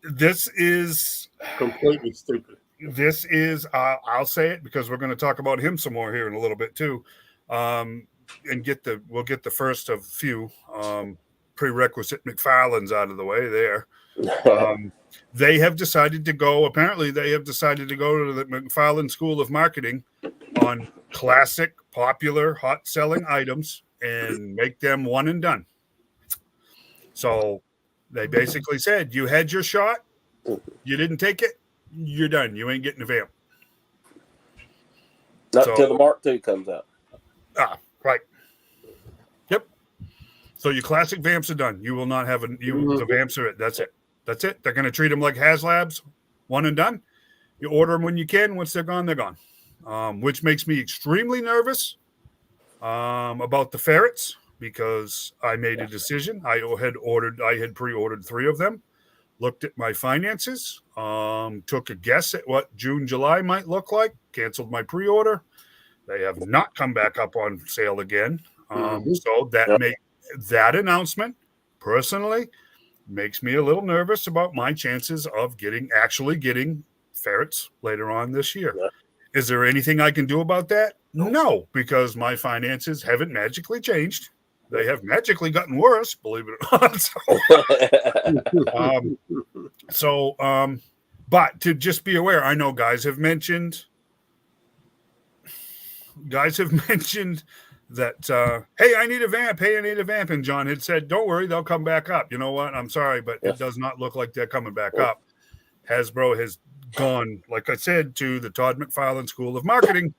this is completely stupid. This is, I'll say it because we're going to talk about him some more here in a little bit too, and we'll get the first of few prerequisite McFarlanes out of the way there. They have decided to go. Apparently, they have decided to go to the McFarlane School of Marketing on classic, popular, hot-selling items and make them one and done. So they basically said, you had your shot, you didn't take it, you're done. You ain't getting a vamp. Not until the Mark II comes out. Right. Yep. So your classic vamps are done. You will not have the vamps are it. That's it. That's it. They're going to treat them like HasLabs, one and done. You order them when you can. Once they're gone, they're gone. Which makes me extremely nervous about the ferrets, because I made a decision. I had pre-ordered 3 of them, looked at my finances, took a guess at what June, July might look like, canceled my pre-order. They have not come back up on sale again. So that made that announcement, personally, makes me a little nervous about my chances of actually getting ferrets later on this year. Yeah. Is there anything I can do about that? No, because my finances haven't magically changed. They have magically gotten worse, believe it or not. But to just be aware, I know guys have mentioned that, hey, I need a vamp. Hey, I need a vamp. And John had said, don't worry, they'll come back up. You know what? I'm sorry, but it does not look like they're coming back up. Hasbro has gone, like I said, to the Todd McFarlane School of Marketing,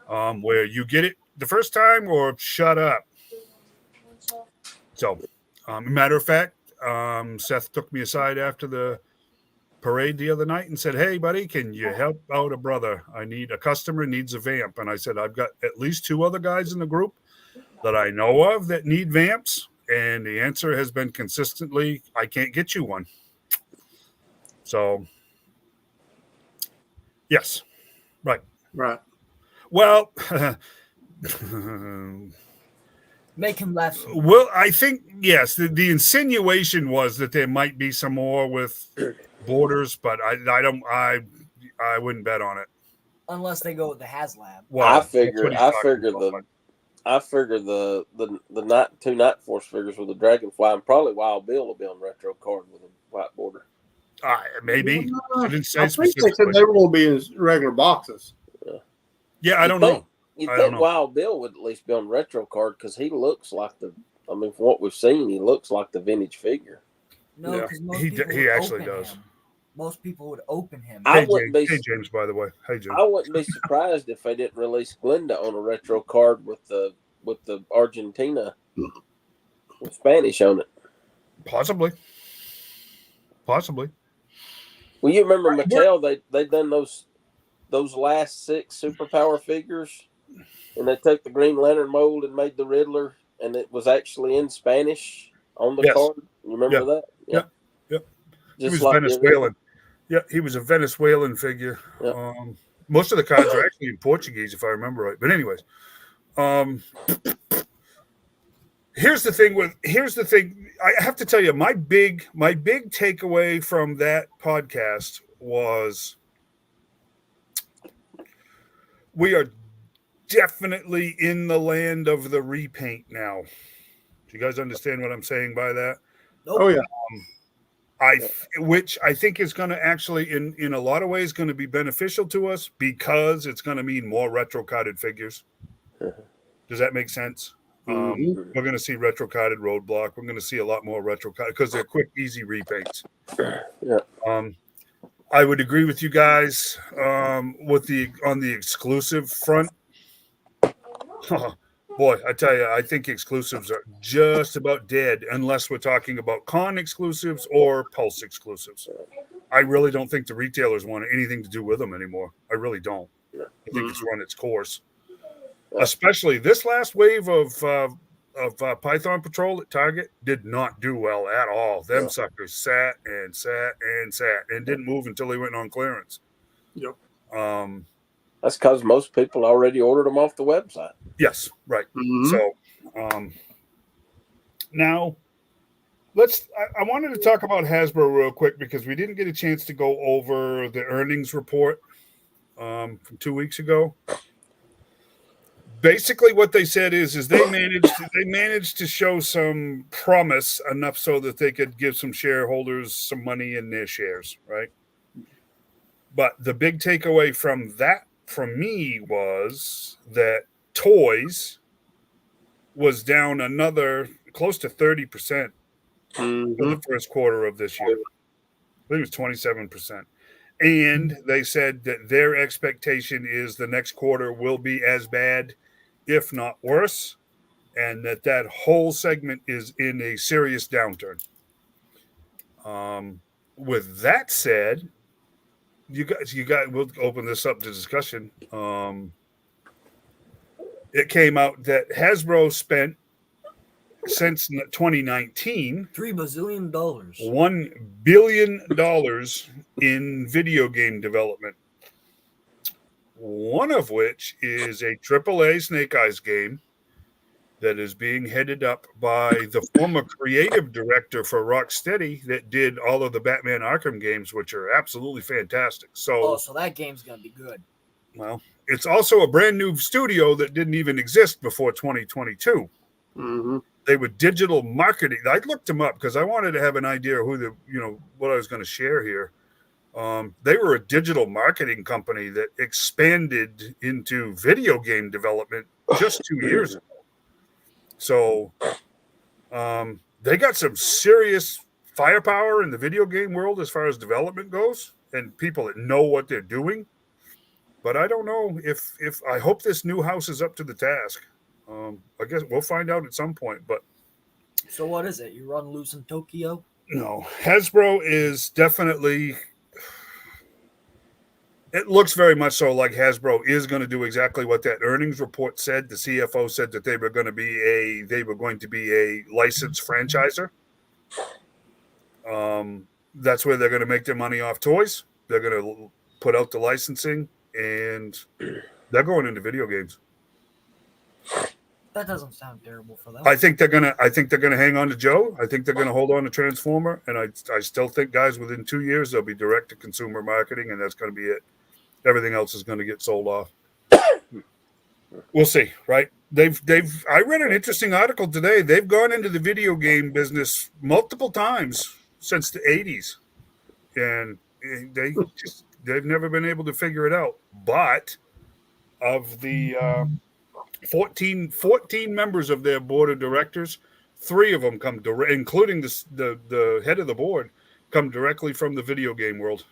where you get it the first time or shut up. So, matter of fact, Seth took me aside after the parade the other night and said, hey, buddy, can you help out a brother? A customer needs a vamp. And I said, I've got at least 2 other guys in the group that I know of that need vamps. And the answer has been consistently, I can't get you one. So, yes. Right. Well, Make him laugh. well, I think, yes, the insinuation was that there might be some more with borders, but I wouldn't bet on it. Unless they go with the HasLab. Well, I figure the 2 Night Force figures with a Dragonfly, and probably Wild Bill will be on retro card with a white border. Maybe. I didn't say I think they said specifically. they were going to be in regular boxes. Yeah, I don't know. You I think don't know. Wild Bill would at least be on retro card because he looks like from what we've seen, he looks like the vintage figure. No, because He actually does. Most people would open him. Hey, James, by the way. Hey, James. I wouldn't be surprised if they didn't release Glinda on a retro card with the Argentina with Spanish on it. Possibly. Well, you remember Mattel? They done those last 6 superpower figures, and they took the Green Lantern mold and made the Riddler, and it was actually in Spanish on the card. You remember that? Yeah. He was Venezuelan. Yeah, he was a Venezuelan figure. Yeah. Most of the cards are actually in Portuguese, if I remember right. But anyways, here's the thing. I have to tell you, my big takeaway from that podcast was we are definitely in the land of the repaint now. Do you guys understand what I'm saying by that? Nope. Oh, yeah. Which I think is going to actually, in a lot of ways, going to be beneficial to us because it's going to mean more retro-carded figures. Does that make sense? Mm-hmm. We're going to see retro-carded Roadblock. We're going to see a lot more retro-carded because they're quick, easy repaints. Yeah. I would agree with you guys on the exclusive front. Boy, I tell you, I think exclusives are just about dead unless we're talking about con exclusives or Pulse exclusives. I really don't think the retailers want anything to do with them anymore. I really don't. I think it's run its course. Especially this last wave of Python Patrol at Target did not do well at all. Them suckers sat and didn't move until they went on clearance. Yep. That's because most people already ordered them off the website. Yes, right. Mm-hmm. So now I wanted to talk about Hasbro real quick because we didn't get a chance to go over the earnings report from 2 weeks ago. Basically, what they said is they managed to show some promise enough so that they could give some shareholders some money in their shares, right? But the big takeaway from me was that toys was down another close to 30% for the first quarter of this year. I think it was 27%. And they said that their expectation is the next quarter will be as bad, if not worse, and that whole segment is in a serious downturn. With that said, you guys, we'll open this up to discussion. It came out that Hasbro spent since 2019 $3 bazillion. $1 billion in video game development. One of which is a AAA Snake Eyes game that is being headed up by the former creative director for Rocksteady that did all of the Batman Arkham games, which are absolutely fantastic. So that game's gonna be good. well, it's also a brand new studio that didn't even exist before 2022. Mm-hmm. They were digital marketing. I looked them up because I wanted to have an idea of what I was going to share here. They were a digital marketing company that expanded into video game development just 2 years ago. So they got some serious firepower in the video game world as far as development goes, and people that know what they're doing. But I don't know if I hope this new house is up to the task. I guess we'll find out at some point. But So what is it? You run loose in Tokyo? no, Hasbro is definitely. It looks very much so like Hasbro is going to do exactly what that earnings report said. The CFO said that they were going to be a licensed franchisor. That's where they're going to make their money off toys. They're going to put out the licensing, and they're going into video games. That doesn't sound terrible for them. I think they're gonna hang on to Joe. I think they're gonna hold on to Transformer, and I still think, guys, within 2 years they'll be direct to consumer marketing, and that's going to be it. Everything else is going to get sold off. We'll see, right? I read an interesting article today. They've gone into the video game business multiple times since the 80s, and they've never been able to figure it out. But of the 14 members of their board of directors, 3 of them come direct, including the head of the board, come directly from the video game world.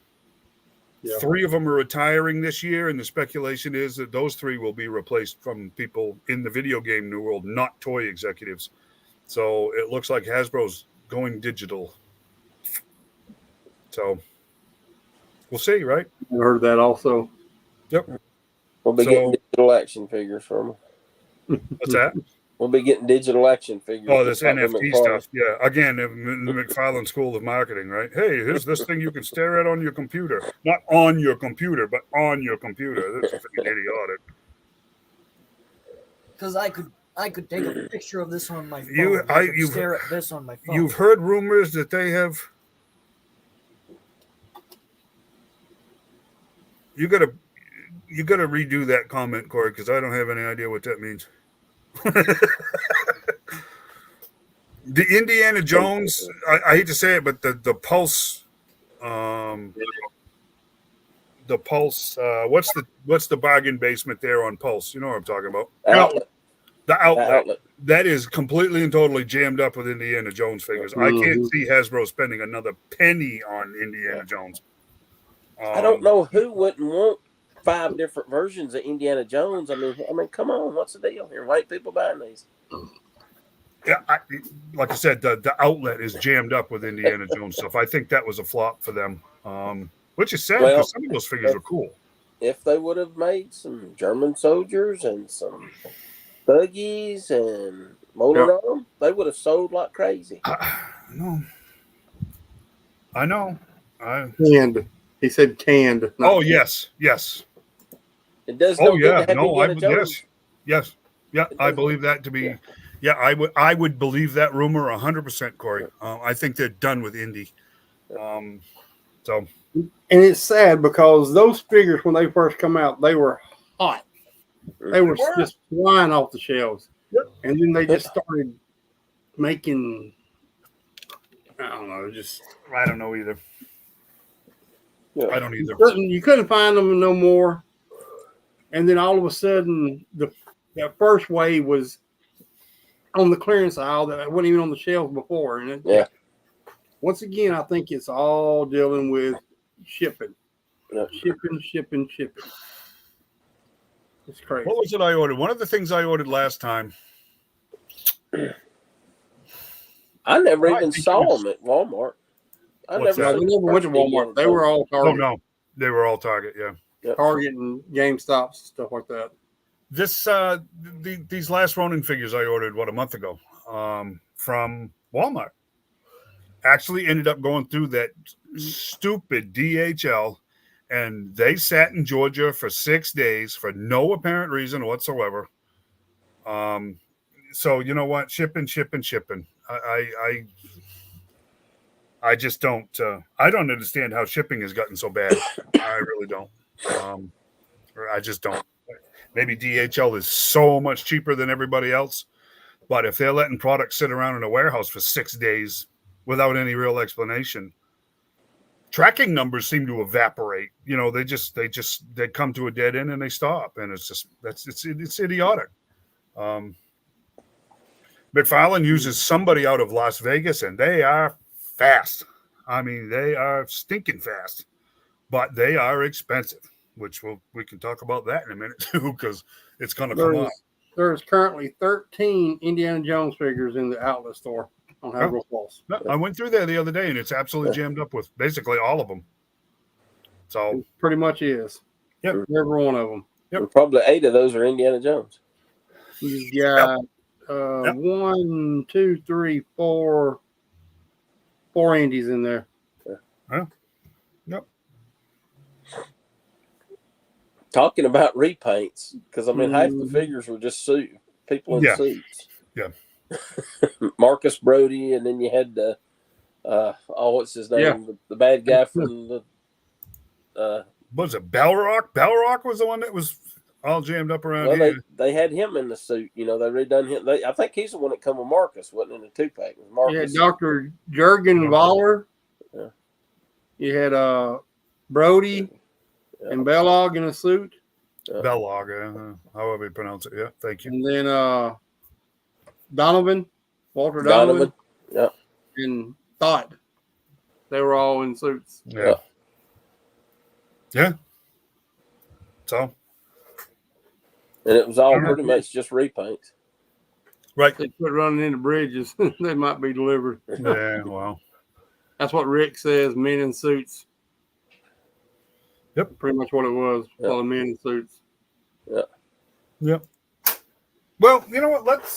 Yeah. 3 of them are retiring this year, and the speculation is that those 3 will be replaced from people in the video game new world, not toy executives. So it looks like Hasbro's going digital. So we'll see, right? I heard that also. Yep. We'll be getting digital action figures from them. What's that? We'll be getting digital action figures. Oh, this NFT stuff. Yeah. Again, the McFarland School of Marketing, right? Hey, here's this thing you can stare at on your computer. Not on your computer, but on your computer. That's freaking idiotic. Because I could take a picture of this on my phone. You stare at this on my phone. You've heard rumors that they have. You gotta redo that comment, Corey, because I don't have any idea what that means. The Indiana Jones, I hate to say it, but the Pulse, what's the bargain basement there on Pulse? You know what I'm talking about? The outlet. That is completely and totally jammed up with Indiana Jones figures. Mm-hmm. I can't see Hasbro spending another penny on Indiana Jones. I don't know who wouldn't want 5 different versions of Indiana Jones. I mean, come on, what's the deal here? Why ain't people buying these? Yeah, like I said, the outlet is jammed up with Indiana Jones stuff. I think that was a flop for them, which is sad because some of those figures are cool. If they would have made some German soldiers and some thuggies and motored on them, they would have sold like crazy. I know. Canned. He said canned. Oh, yes. It does. Oh, yeah. No, yes. Yeah, I believe that to be. Yeah, I would believe that rumor 100%, Corey. I think they're done with Indy. So. And it's sad because those figures, when they first come out, they were hot. They were just flying off the shelves. Yep. And then they just started making, I don't know, I don't know either. Yeah. I don't either. You couldn't find them no more. And then all of a sudden, that first wave was on the clearance aisle that wasn't even on the shelves before. And once again, I think it's all dealing with shipping. Shipping. It's crazy. What was it I ordered? One of the things I ordered last time. I never even saw them at Walmart. We never went to Walmart. They were all Target. Oh, no. They were all Target, yeah. Target and GameStop, stuff like that. These last Ronin figures I ordered, a month ago, from Walmart, actually ended up going through that stupid DHL, and they sat in Georgia for 6 days for no apparent reason whatsoever. So you know what? Shipping. I just don't. I don't understand how shipping has gotten so bad. I really don't. Or I just don't. Maybe DHL is so much cheaper than everybody else, but if they're letting products sit around in a warehouse for 6 days without any real explanation, tracking numbers seem to evaporate. You know, they come to a dead end and they stop, and it's idiotic. McFarlane uses somebody out of Las Vegas, and they are fast. I mean, they are stinking fast, but they are expensive, which we can talk about that in a minute too, because it's going to come up. There's currently 13 Indiana Jones figures in the outlet store on Haverhill Falls. I went through there the other day, and it's absolutely jammed up with basically all of them. So it pretty much is. Yep. Every one of them. Yep. Probably 8 of those are Indiana Jones. He's got 1, 2, 3, 4 indies in there. Yep. Talking about repaints, because I mean, half the figures were just people in suits. Yeah. Marcus Brody, and then you had the what's his name? Yeah. The bad guy from the was it Balrock? Balrock was the one that was all jammed up around here. They had him in the suit. You know, they redone him. I think he's the one that come with Marcus, wasn't in the 2-pack. Marcus. Yeah, Dr. Jurgen Voller. Yeah. You had Brody and Bellog in a suit. Bellog, however you pronounce it. Yeah, thank you. And then Walter Donovan. Yeah. And Thought. They were all in suits. Yeah. So. And it was all pretty much just repaints. Right. They quit running into bridges. They might be delivered. Yeah, well. That's what Rick says, men in suits. Yep. Pretty much what it was. Yep. All the men in suits. Yep. Well, you know what? Let's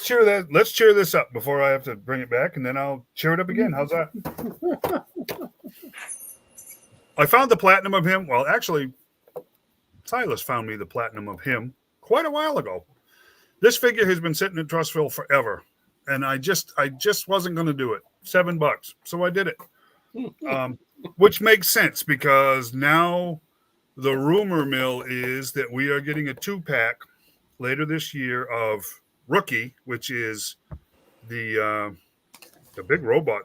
cheer that. Let's cheer this up before I have to bring it back, and then I'll cheer it up again. How's that? I found the platinum of him. Well, actually, Silas found me the platinum of him quite a while ago. This figure has been sitting in Trustville forever, and I just wasn't going to do it. $7, so I did it. Which makes sense because now the rumor mill is that we are getting a 2-pack later this year of Rookie, which is the big robot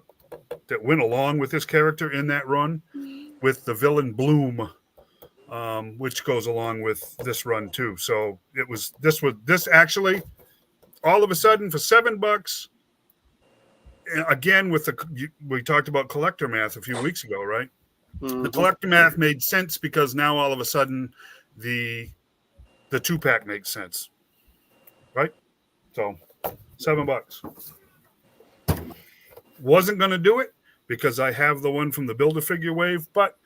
that went along with this character in that run, with the villain Bloom, which goes along with this run too. So this actually all of a sudden for $7. Again, we talked about collector math a few weeks ago, right? Mm-hmm. The collector math made sense because now all of a sudden the 2-pack makes sense, right? So $7. Wasn't going to do it because I have the one from the Build-A-Figure wave, but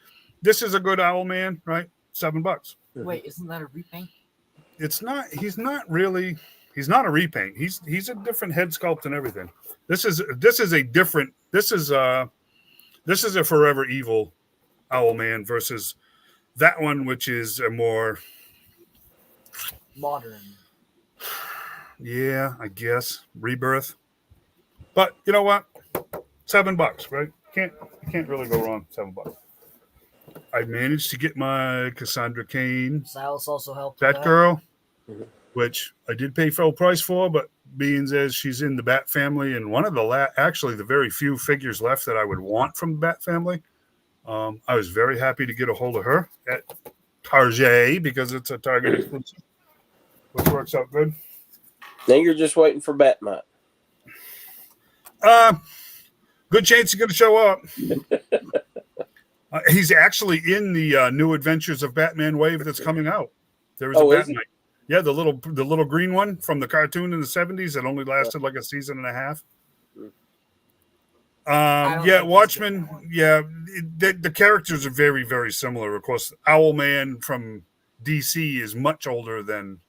this is a good Owl Man, right? $7. Wait, isn't that a repaint? It's not. He's not a repaint. He's a different head sculpt and everything. This is a Forever Evil Owl Man versus that one, which is a more modern. Yeah, I guess Rebirth. But you know what? $7, right? You can't really go wrong. $7. I managed to get my Cassandra Cain. Silas also helped. Batgirl, which I did pay full price for, but being as she's in the Bat family and one of the actually the very few figures left that I would want from the Bat family, I was very happy to get a hold of her at Target because it's a Target exclusive, which works out good. Now you're just waiting for Batman. Good chance he's going to show up. He's actually in the New Adventures of Batman wave that's coming out. There was a Batman. Yeah, the little green one from the cartoon in the 70s that only lasted like a season and a half. Watchmen. Yeah, the characters are very, very similar. Of course, Owlman from DC is much older than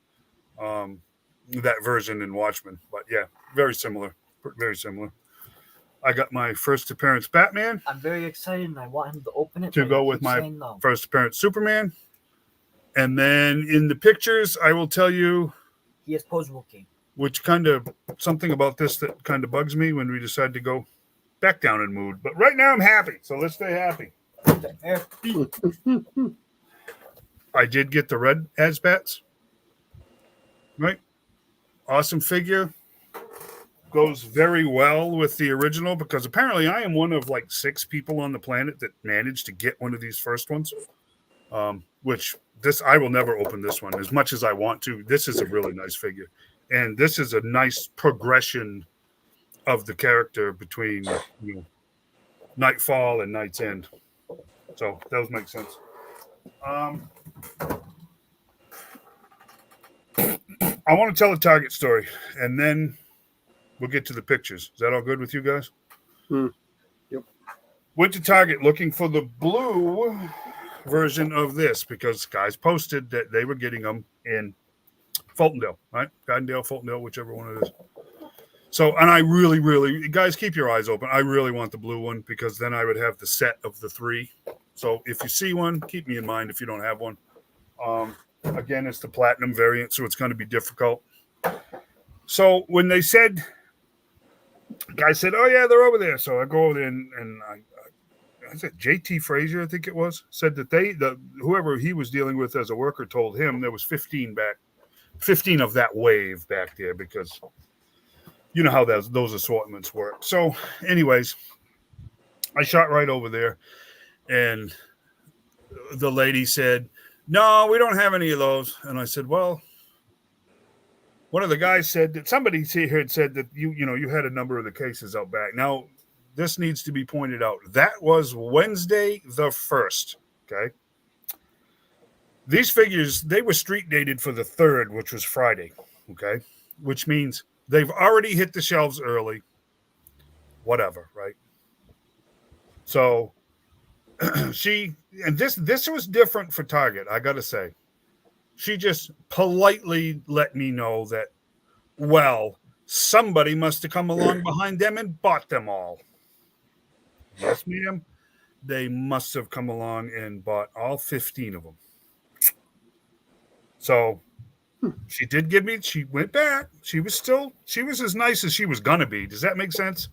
that version in Watchmen. But yeah, very similar. Very similar. I got my first appearance Batman. I'm very excited, and I want him to open it to go with my first appearance Superman. And then in the pictures, I will tell you, Yes, posable king. which kind of something about this that kind of bugs me when we decide to go back down in mood. But right now I'm happy, so let's stay happy. I did get the red Asbats, right? Awesome figure. Goes very well with the original because apparently I am one of like 6 people on the planet that managed to get one of these first ones. Which this I will never open this one as much as I want to. This is a really nice figure, and this is a nice progression of the character between Nightfall and Night's End. So that does make sense. I want to tell a Target story, and then we'll get to the pictures. Is that all good with you guys? Yep. Went to Target looking for the blue version of this because guys posted that they were getting them in Fultondale, right? Gardendale, Fultondale, whichever one it is. So, and I really, guys, keep your eyes open. I really want the blue one because then I would have the set of the 3. So if you see one, keep me in mind if you don't have one. Again, it's the platinum variant, so it's going to be difficult. So when they said, guy said, "Oh yeah, they're over there." So I go over there and I said JT Frazier, I think it was, said that whoever he was dealing with as a worker told him there was 15 of that wave back there because you know how those assortments work. So, anyways, I shot right over there, and the lady said, "No, we don't have any of those." And I said, "Well." One of the guys said that somebody here had said that you had a number of the cases out back. Now, this needs to be pointed out. That was Wednesday the 1st, okay? These figures, they were street dated for the 3rd, which was Friday, okay? Which means they've already hit the shelves early. Whatever, right? So, this was different for Target, I got to say. She just politely let me know that, well, somebody must have come along behind them and bought them all. Yes, ma'am. They must have come along and bought all 15 of them. So she did give me, she went back. She was as nice as she was going to be. Does that make sense?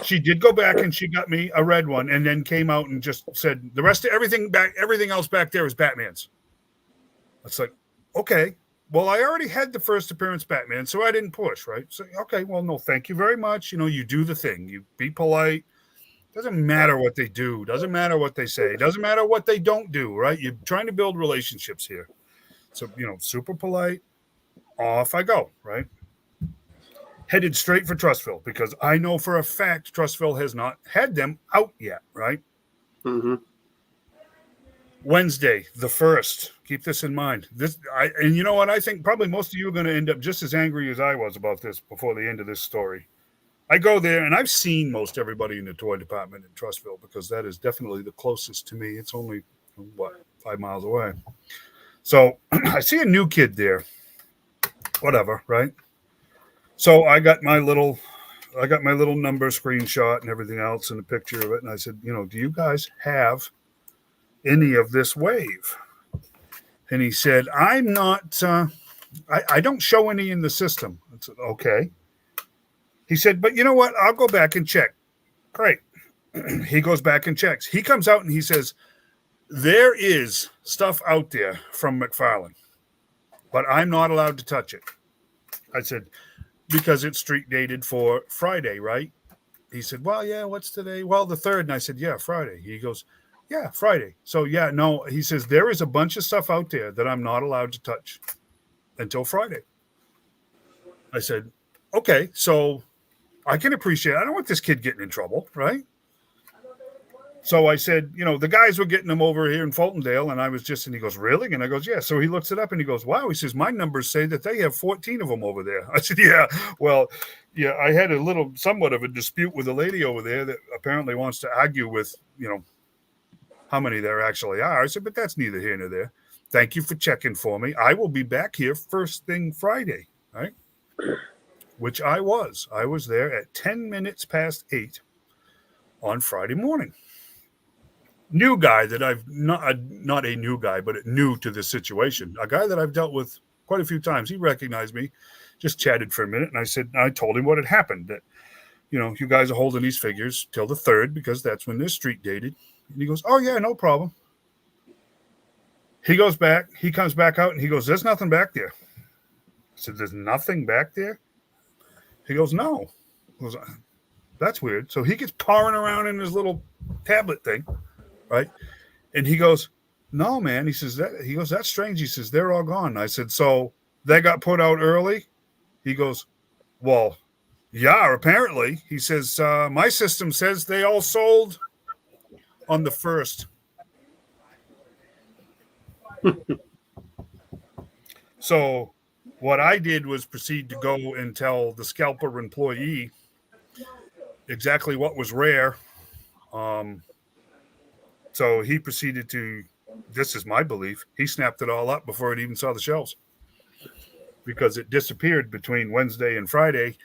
She did go back and she got me a red one and then came out and just said the rest of everything else back there is Batman's. It's like, okay, well, I already had the first appearance Batman, so I didn't push, right? So, okay, well, no, thank you very much. You do the thing. You be polite. Doesn't matter what they do. Doesn't matter what they say. Doesn't matter what they don't do, right? You're trying to build relationships here. So, super polite. Off I go, right? Headed straight for Trustville because I know for a fact Trustville has not had them out yet, right? Mm-hmm. Wednesday, the 1st. Keep this in mind. And you know what? I think probably most of you are going to end up just as angry as I was about this before the end of this story. I go there, and I've seen most everybody in the toy department in Trustville because that is definitely the closest to me. It's only, 5 miles away. So I see a new kid there. Whatever, right? So I got my little number screenshot and everything else and a picture of it. And I said, do you guys have any of this wave? And he said, I'm not, I don't show any in the system. I said, okay. He said, but you know what? I'll go back and check. Great. He goes back and checks. He comes out and he says, there is stuff out there from McFarlane, but I'm not allowed to touch it. I said, because it's street dated for Friday, right? He said, well, yeah, what's today? Well, the 3rd. And I said, yeah, Friday. He goes, yeah, Friday. So, yeah, no, he says, there is a bunch of stuff out there that I'm not allowed to touch until Friday. I said, okay, so I can appreciate, I don't want this kid getting in trouble, right? So I said, the guys were getting them over here in Fultondale, and I was and he goes, really? And I goes, yeah. So he looks it up and he goes, wow. He says, my numbers say that they have 14 of them over there. I said, yeah, well, yeah, I had somewhat of a dispute with a lady over there that apparently wants to argue with, how many there actually are. I said, but that's neither here nor there. Thank you for checking for me. I will be back here first thing Friday, right? Which I was. I was there at 10 minutes past 8 on Friday morning. new guy that I've not a new guy, but new to this situation, a guy that I've dealt with quite a few times. He recognized me, just chatted for a minute, and I told him what had happened. That you guys are holding these figures till the 3rd because that's when they're street dated. And he goes, "Oh yeah, no problem." He goes back. He comes back out and he goes, "There's nothing back there." I said, "There's nothing back there?" He goes, "No." I goes, "That's weird." So he gets pawing around in his little tablet thing, right? And he goes, "No, man." He says, "That's strange." He says, "They're all gone." I said, "So they got put out early?" He goes, "Well, yeah, apparently." He says, "My system says they all sold on the 1st." So what I did was proceed to go and tell the scalper employee exactly what was rare. So he proceeded to, this is my belief, he snapped it all up before it even saw the shelves because it disappeared between Wednesday and Friday,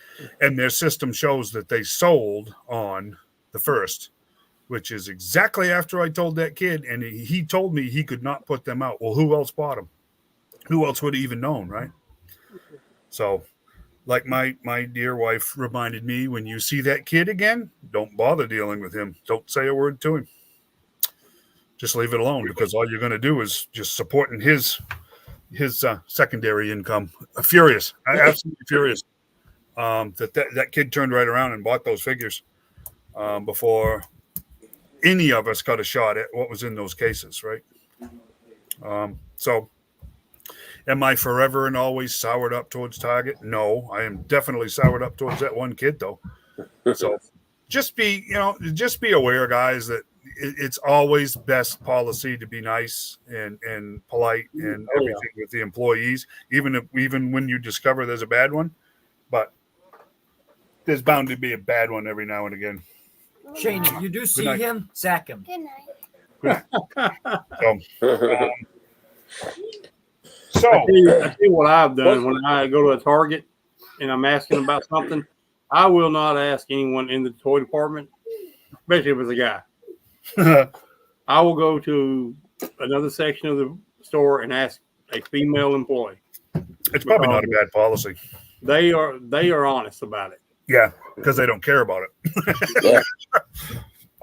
and their system shows that they sold on the 1st, which is exactly after I told that kid, and he told me he could not put them out. Well, who else bought them? Who else would have even known, right? So, like my dear wife reminded me, when you see that kid again, don't bother dealing with him. Don't say a word to him. Just leave it alone, because all you're going to do is just supporting his secondary income. Furious, absolutely furious. That kid turned right around and bought those figures before any of us got a shot at what was in those cases, right? So, am I forever and always soured up towards Target? No, I am definitely soured up towards that one kid, though. So, just be aware, guys, that it's always best policy to be nice and polite and everything with the employees, even when you discover there's a bad one. But there's bound to be a bad one every now and again. Shane, if you do see him, sack him. Good night. So I tell you what I've done when I go to a Target and I'm asking about something. I will not ask anyone in the toy department, especially if it's a guy. I will go to another section of the store and ask a female employee. It's probably not a bad policy. They are honest about it. Yeah, because they don't care about it. Yeah.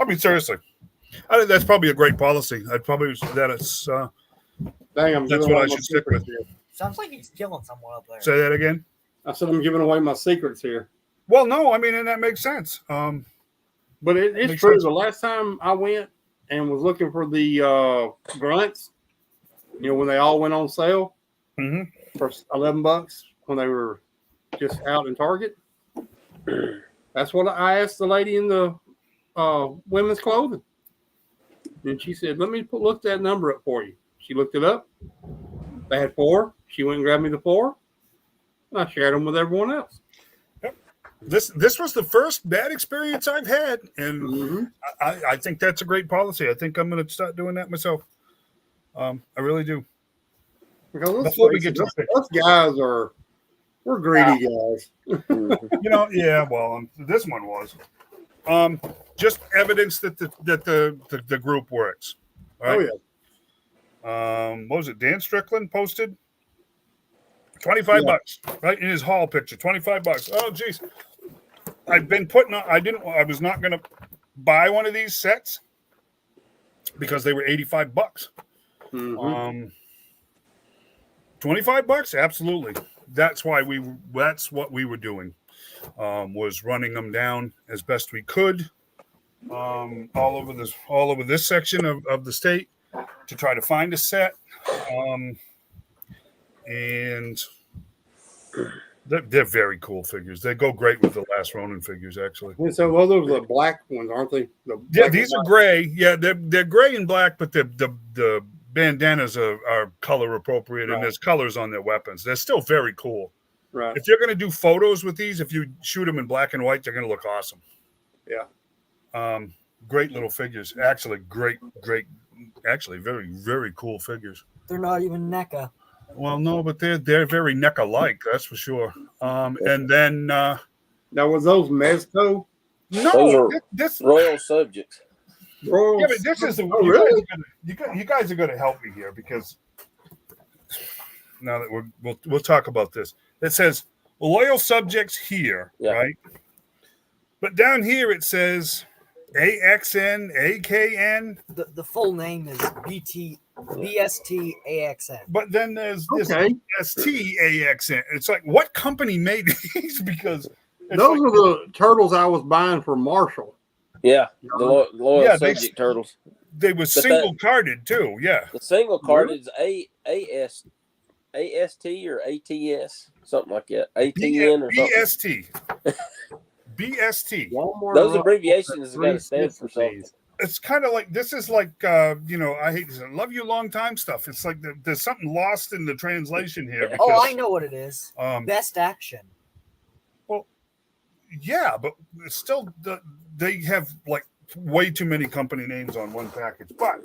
I mean, seriously, I think that's probably a great policy. I'd probably that's That's what I should stick with. Here. Sounds like he's killing someone up there. Say that again. I said I'm giving away my secrets here. Well, no, I mean, and that makes sense. But it's true. Sense. The last time I went and was looking for the grunts, when they all went on sale for $11 when they were just out in Target. That's what I asked the lady in the women's clothing. And she said, "Let me look that number up for you." She looked it up. They had 4. She went and grabbed me the 4. And I shared them with everyone else. Yep. This was the first bad experience I've had, and I think that's a great policy. I think I'm going to start doing that myself. I really do. Because us guys we're greedy guys. Yeah. Well, this one was just evidence that the group works. Right? Oh yeah. What was it? Dan Strickland posted $25, right, in his haul picture. $25. Oh, geez. I've been putting on. I was not going to buy one of these sets because they were $85. $25, absolutely. That's what we were doing. Was running them down as best we could, all over this section of the state, to try to find a set, and they're very cool figures. They go great with the Last Ronin figures, actually. And so those are the black ones, aren't they? These are gray. Yeah, they're gray and black, but the bandanas are color appropriate, and there's colors on their weapons. They're still very cool. Right. If you're going to do photos with these, if you shoot them in black and white, they're going to look awesome. Yeah. Great little figures. Actually, great. Actually, very, very cool figures. They're not even NECA. Well, no, but they're very NECA-like, that's for sure. And then now was those Mezco? No, those are Royal Subjects. Royal. Yeah, but this is the Oh, really? you guys are gonna help me here because now that we'll talk about this. It says loyal subjects here, Yeah. right? But down here it says AXN, AKN. The full name is BSTAXN. But then there's this Okay. STAXN. It's like, what company made these? Because it's Those like, are the turtles I was buying for Marshall. Yeah, the loyal Yeah, subject turtles. they were single carded too. Yeah. The single card is AST or ATS, something like that. ATN or something. BST. BST. Walmart Those Rock abbreviations have got to stand for something. 360s. It's kind of like this is like I hate this. I love you long time stuff. It's like there's something lost in the translation here. Because, Oh, I know what it is. Best action. Yeah, but it's still they have like way too many company names on one package. But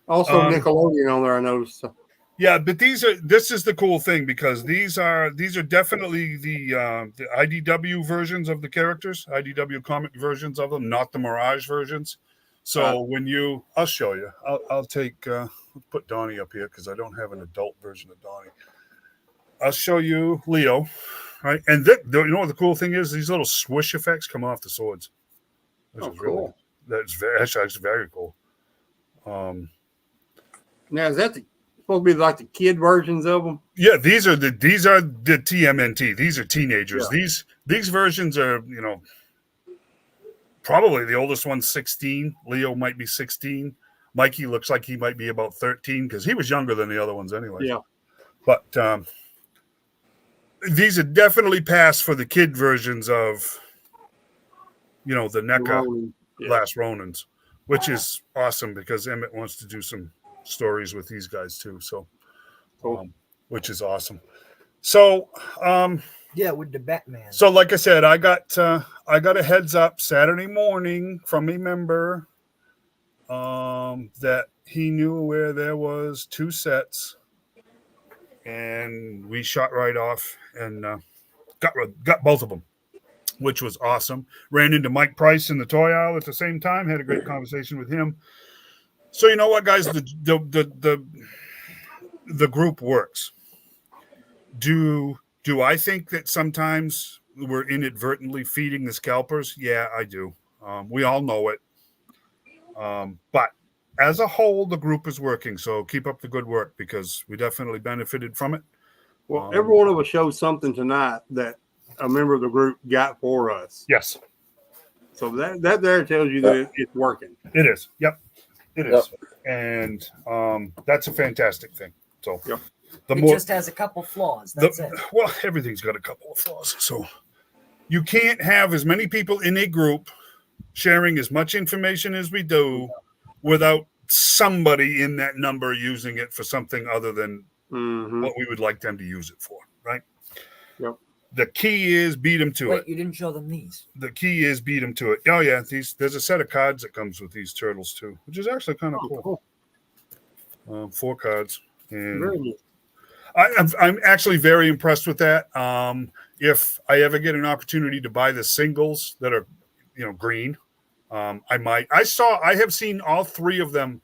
Also Nickelodeon on there, I noticed. So. yeah, but this is the cool thing because these are definitely the IDW versions of the characters, IDW comic versions of them, not the Mirage versions. So when I'll show you. I'll take let's put Donnie up here because I don't have an adult version of Donnie. I'll show you Leo, right? And you know what the cool thing is? These little swish effects come off the swords. Which is cool. That's very cool. Now is that supposed to be like the kid versions of them? Yeah, these are the TMNT. These are teenagers. Yeah. These versions are, probably the oldest one's 16. Leo might be 16. Mikey looks like he might be about 13 because he was younger than the other ones anyway. Yeah. But these are definitely passed for the kid versions of, the NECA Last Ronins, which is awesome because Emmeett wants to do some stories with these guys too. So, Cool. Which is awesome. So, Yeah, with the Batman. so like I said, I got a heads up Saturday morning from a member that he knew where there was 2 sets, and we shot right off and got both of them, which was awesome. Ran into Mike Price in the toy aisle at the same time. Had a great conversation with him. So you know what, guys, the group works. Do I think that sometimes we're inadvertently feeding the scalpers? Yeah, I do. We all know it. But as a whole, the group is working. So keep up the good work because we definitely benefited from it. Well, every one of us showed something tonight that a member of the group got for us. Yes. So that there tells you that it's working. It is. Yep. It is. And that's a fantastic thing. So It just has a couple flaws. That's it. Well, everything's got a couple of flaws. So you can't have as many people in a group sharing as much information as we do without somebody in that number using it for something other than what we would like them to use it for, right? Yep. The key is beat them to it. Wait, you didn't show them these. The key is beat them to it. Oh yeah, there's a set of cards that comes with these turtles too, which is actually kind of cool. 4 cards. And Very neat. I'm actually very impressed with that. If I ever get an opportunity to buy the singles that are, green, I might. I have seen all 3 of them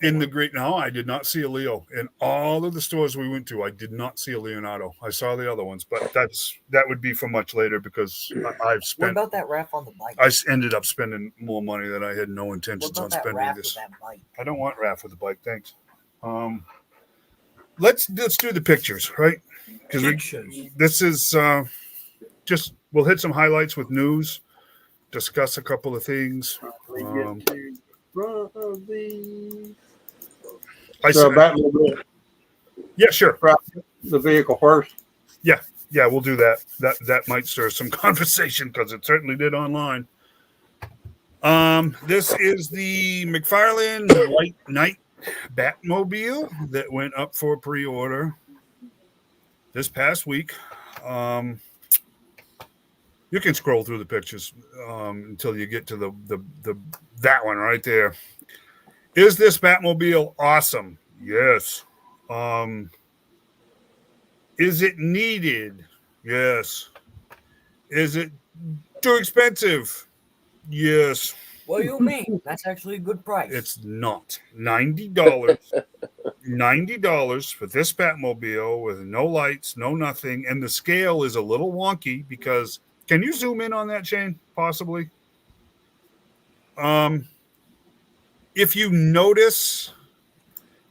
in the green. No, I did not see a Leo in all of the stores we went to. I did not see a Leonardo. I saw the other ones, but that would be for much later because I've spent. What about that Raph on the bike? I ended up spending more money than I had no intentions on spending Raph this. with that bike? I don't want Raph with the bike, thanks. Let's do the pictures, right? Because this is we'll hit some highlights with news, discuss a couple of things. Batmobile. Yeah, sure. The vehicle first. Yeah, we'll do that. That might stir some conversation because it certainly did online. This is the McFarlane White Knight Batmobile that went up for pre-order this past week. You can scroll through the pictures until you get to the that one right there. Is this Batmobile awesome? Yes. Is it needed? Yes. Is it too expensive? Yes. What do you mean? That's actually a good price. It's not $90. $90 for this Batmobile with no lights, no nothing, and the scale is a little wonky because can you zoom in on that, Shane? Possibly. If you notice,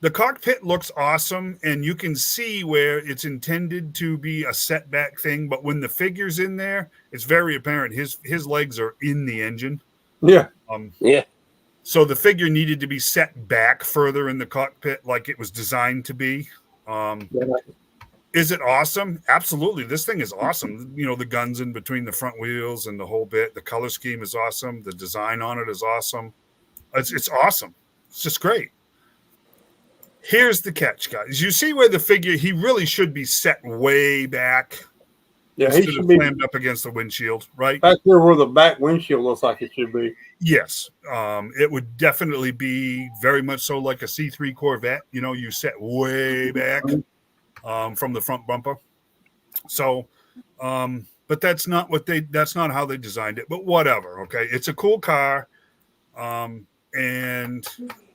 the cockpit looks awesome, and you can see where it's intended to be a setback thing. But when the figure's in there, it's very apparent his legs are in the engine. Yeah. Yeah. So the figure needed to be set back further in the cockpit, like it was designed to be. Is it awesome? Absolutely. This thing is awesome. You know, the guns in between the front wheels and the whole bit. The color scheme is awesome. The design on it is awesome. It's awesome. It's just great. Here's the catch, guys. You see where the figure, he really should be set way back. Yeah, he instead should of be slammed up against the windshield, right? back there where the back windshield looks like it should be. Yes. It would definitely be very much so like a C3 Corvette. You know, you set way back from the front bumper. So, but that's not how they designed it. But whatever. Okay. It's a cool car. And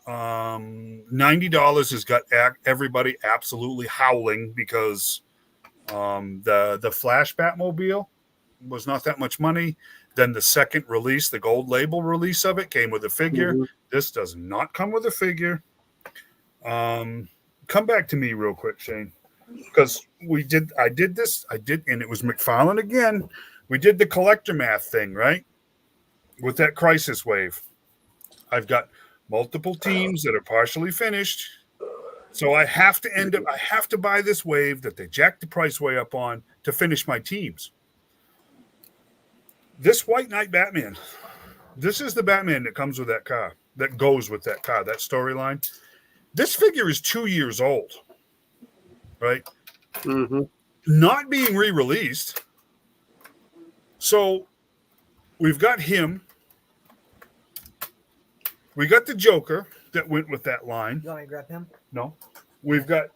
$90 has got everybody absolutely howling because the Flash Batmobile was not that much money. Then the second release, the gold label release of it, came with a figure. Mm-hmm. This does not come with a figure. Come back to me real quick, Shane, because I did, and it was McFarlane again. We did the collector math thing, right? With that crisis wave. I've got multiple teams that are partially finished. So I have to buy this wave that they jacked the price way up on to finish my teams. This White Knight Batman, this is the Batman that comes with that car, that goes with that car, that storyline. This figure is 2 years old, right? Mm-hmm. Not being re-released. So we've got him. We got the Joker that went with that line. You want me to grab him? No. We've got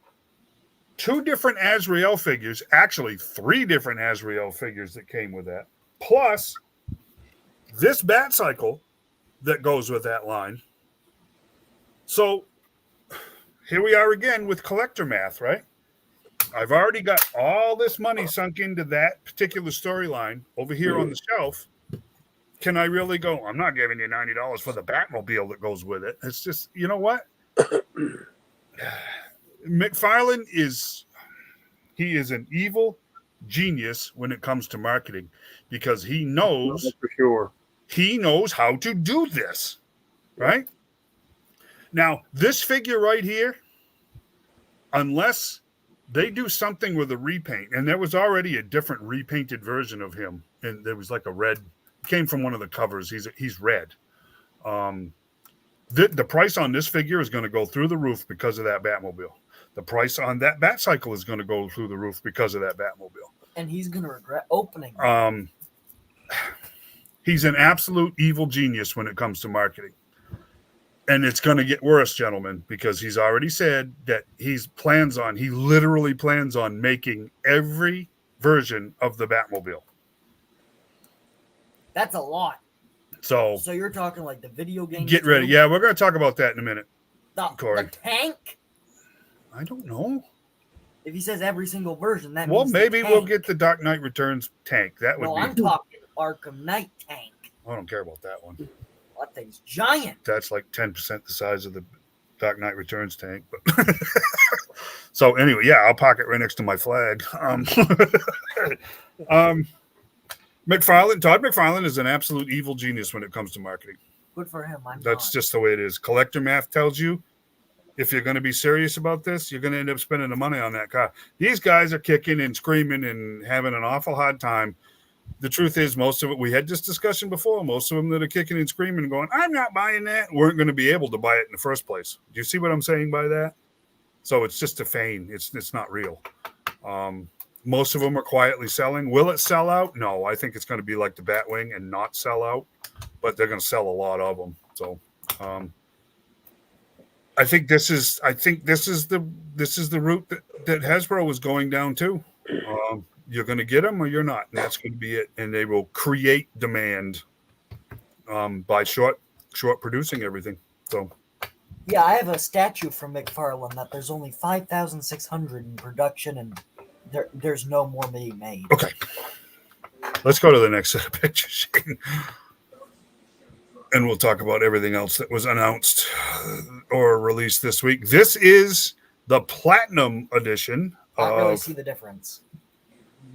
2 different Azrael figures, actually 3 different Azrael figures that came with that, plus this Bat Cycle that goes with that line. So here we are again with collector math, right? I've already got all this money sunk into that particular storyline over here on the shelf. Can I really go, I'm not giving you $90 for the Batmobile that goes with it? It's just, you know what? McFarlane is an evil genius when it comes to marketing because he knows for sure. He knows how to do this, right? Now, this figure right here, unless they do something with a repaint, and there was already a different repainted version of him, and there was like a red, came from one of the covers. He's red. The price on this figure is going to go through the roof because of that Batmobile. The price on that Bat Cycle is going to go through the roof because of that Batmobile. And he's going to regret opening. He's an absolute evil genius when it comes to marketing. And it's going to get worse, gentlemen, because he's already said that he literally plans on making every version of the Batmobile. That's a lot. So you're talking like the video game. Get ready. Yeah, we're going to talk about that in a minute. The tank? I don't know. If he says every single version, that well, means maybe we'll get the Dark Knight Returns tank. That would be. I'm talking Arkham Knight tank. I don't care about that one. That thing's giant. That's like 10% the size of the Dark Knight Returns tank. But so anyway, yeah, I'll park it right next to my flag. Todd McFarlane is an absolute evil genius when it comes to marketing. Good for him. That's just the way it is. Collector math tells you if you're going to be serious about this, you're going to end up spending the money on that car. These guys are kicking and screaming and having an awful hard time. The truth is, most of it, we had this discussion before, most of them that are kicking and screaming and going, I'm not buying that, weren't going to be able to buy it in the first place. Do you see what I'm saying by that? So it's just a feign. It's not real. Most of them are quietly selling. Will it sell out? No, I think it's going to be like the Batwing and not sell out, but they're going to sell a lot of them. So I think this is the route that Hasbro is going down too. You're going to get them or you're not, and that's going to be it. And they will create demand by short short producing everything. So Yeah, I have a statue from McFarlane that there's only 5,600 in production, and there's no more being made. okay, let's go to the next set of pictures, Shane. And we'll talk about everything else that was announced or released this week. This is the Platinum edition Can't really of see the difference.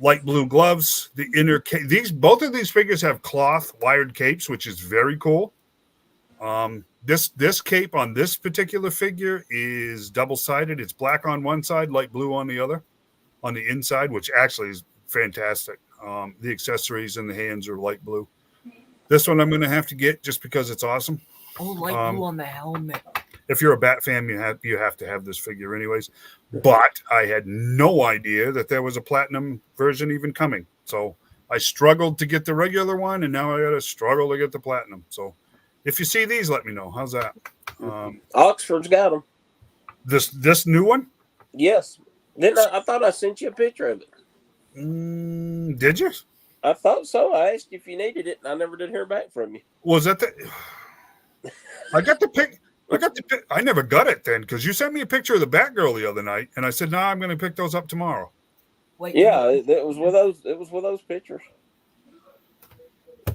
light blue gloves. The inner both of these figures have cloth wired capes, which is very cool. This cape on this particular figure is double-sided. It's black on one side, light blue on the other, on the inside, which actually is fantastic. The accessories and the hands are light blue. This one I'm going to have to get just because it's awesome. Oh, light blue on the helmet. If you're a Bat fan, you have to have this figure anyways. But I had no idea that there was a Platinum version even coming. So I struggled to get the regular one, and now I got to struggle to get the Platinum. So if you see these, let me know. How's that? Oxford's got them. This new one? Yes. I thought I sent you a picture of it. Did you? I thought so. I asked you if you needed it, and I never did hear back from you. Was that the? I got the pic. I never got it then because you sent me a picture of the Batgirl the other night, and I said, "No, I'm going to pick those up tomorrow." Wait. Yeah, it was with those. It was with those pictures.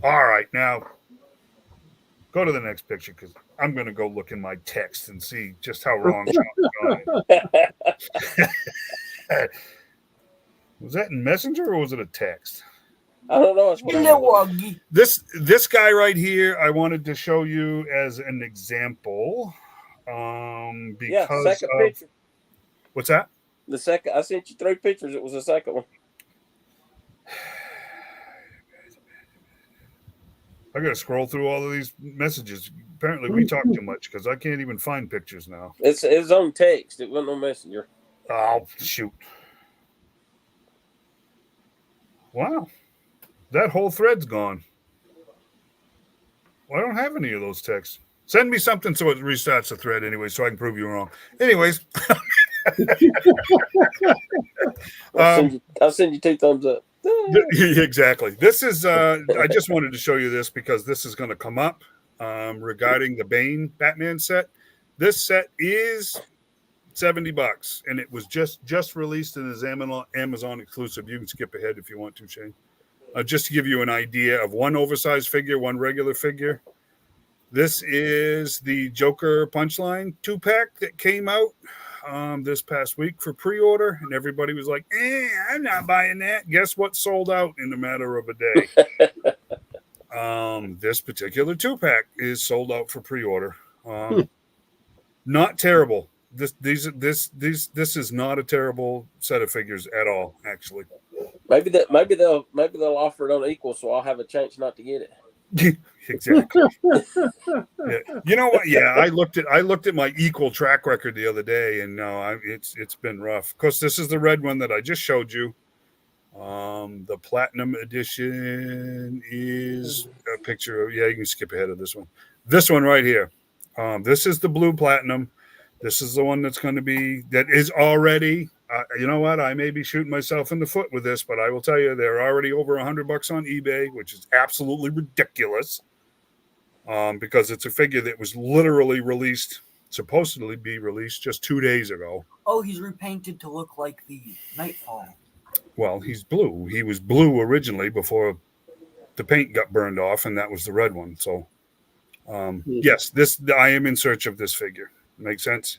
All right, now go to the next picture because I'm going to go look in my text and see just how wrong Sean got it. Was that in Messenger or was it a text? I don't know. This guy right here, I wanted to show you as an example. Because second picture. What's that? The second. I sent you 3 pictures. It was the second one. I got to scroll through all of these messages. Apparently, we talk too much because I can't even find pictures now. It's on text. It wasn't on Messenger. Oh, shoot. Wow. That whole thread's gone. Well, I don't have any of those texts. Send me something so it restarts the thread anyway, so I can prove you wrong. Anyways. I'll send you 2 thumbs up. Exactly. This is, I just wanted to show you this because this is going to come up regarding the Bane Batman set. This set is $70, and it was just released in his Amazon exclusive. You can skip ahead if you want to, Shane. Just to give you an idea of one oversized figure, one regular figure. This is the Joker Punchline 2-pack that came out this past week for pre-order, and everybody was like, I'm not buying that. Guess what sold out in a matter of a day? This particular 2-pack is sold out for pre-order. Not terrible. This is not a terrible set of figures at all, actually. Maybe they'll offer it on equal, so I'll have a chance not to get it. Exactly. Yeah. You know what? Yeah, I looked at my equal track record the other day, and no, it's been rough. Of course, this is the red one that I just showed you. The Platinum edition is a picture of. Yeah, you can skip ahead of this one. This one right here. This is the blue Platinum. This is the one that is already. You know what? I may be shooting myself in the foot with this, but I will tell you, they're already over $100 on eBay, which is absolutely ridiculous. Because it's a figure that was literally supposedly be released just 2 days ago. Oh, he's repainted to look like the Nightfall. Well, he's blue. He was blue originally before the paint got burned off, and that was the red one. So, yes, I am in search of this figure. Makes sense?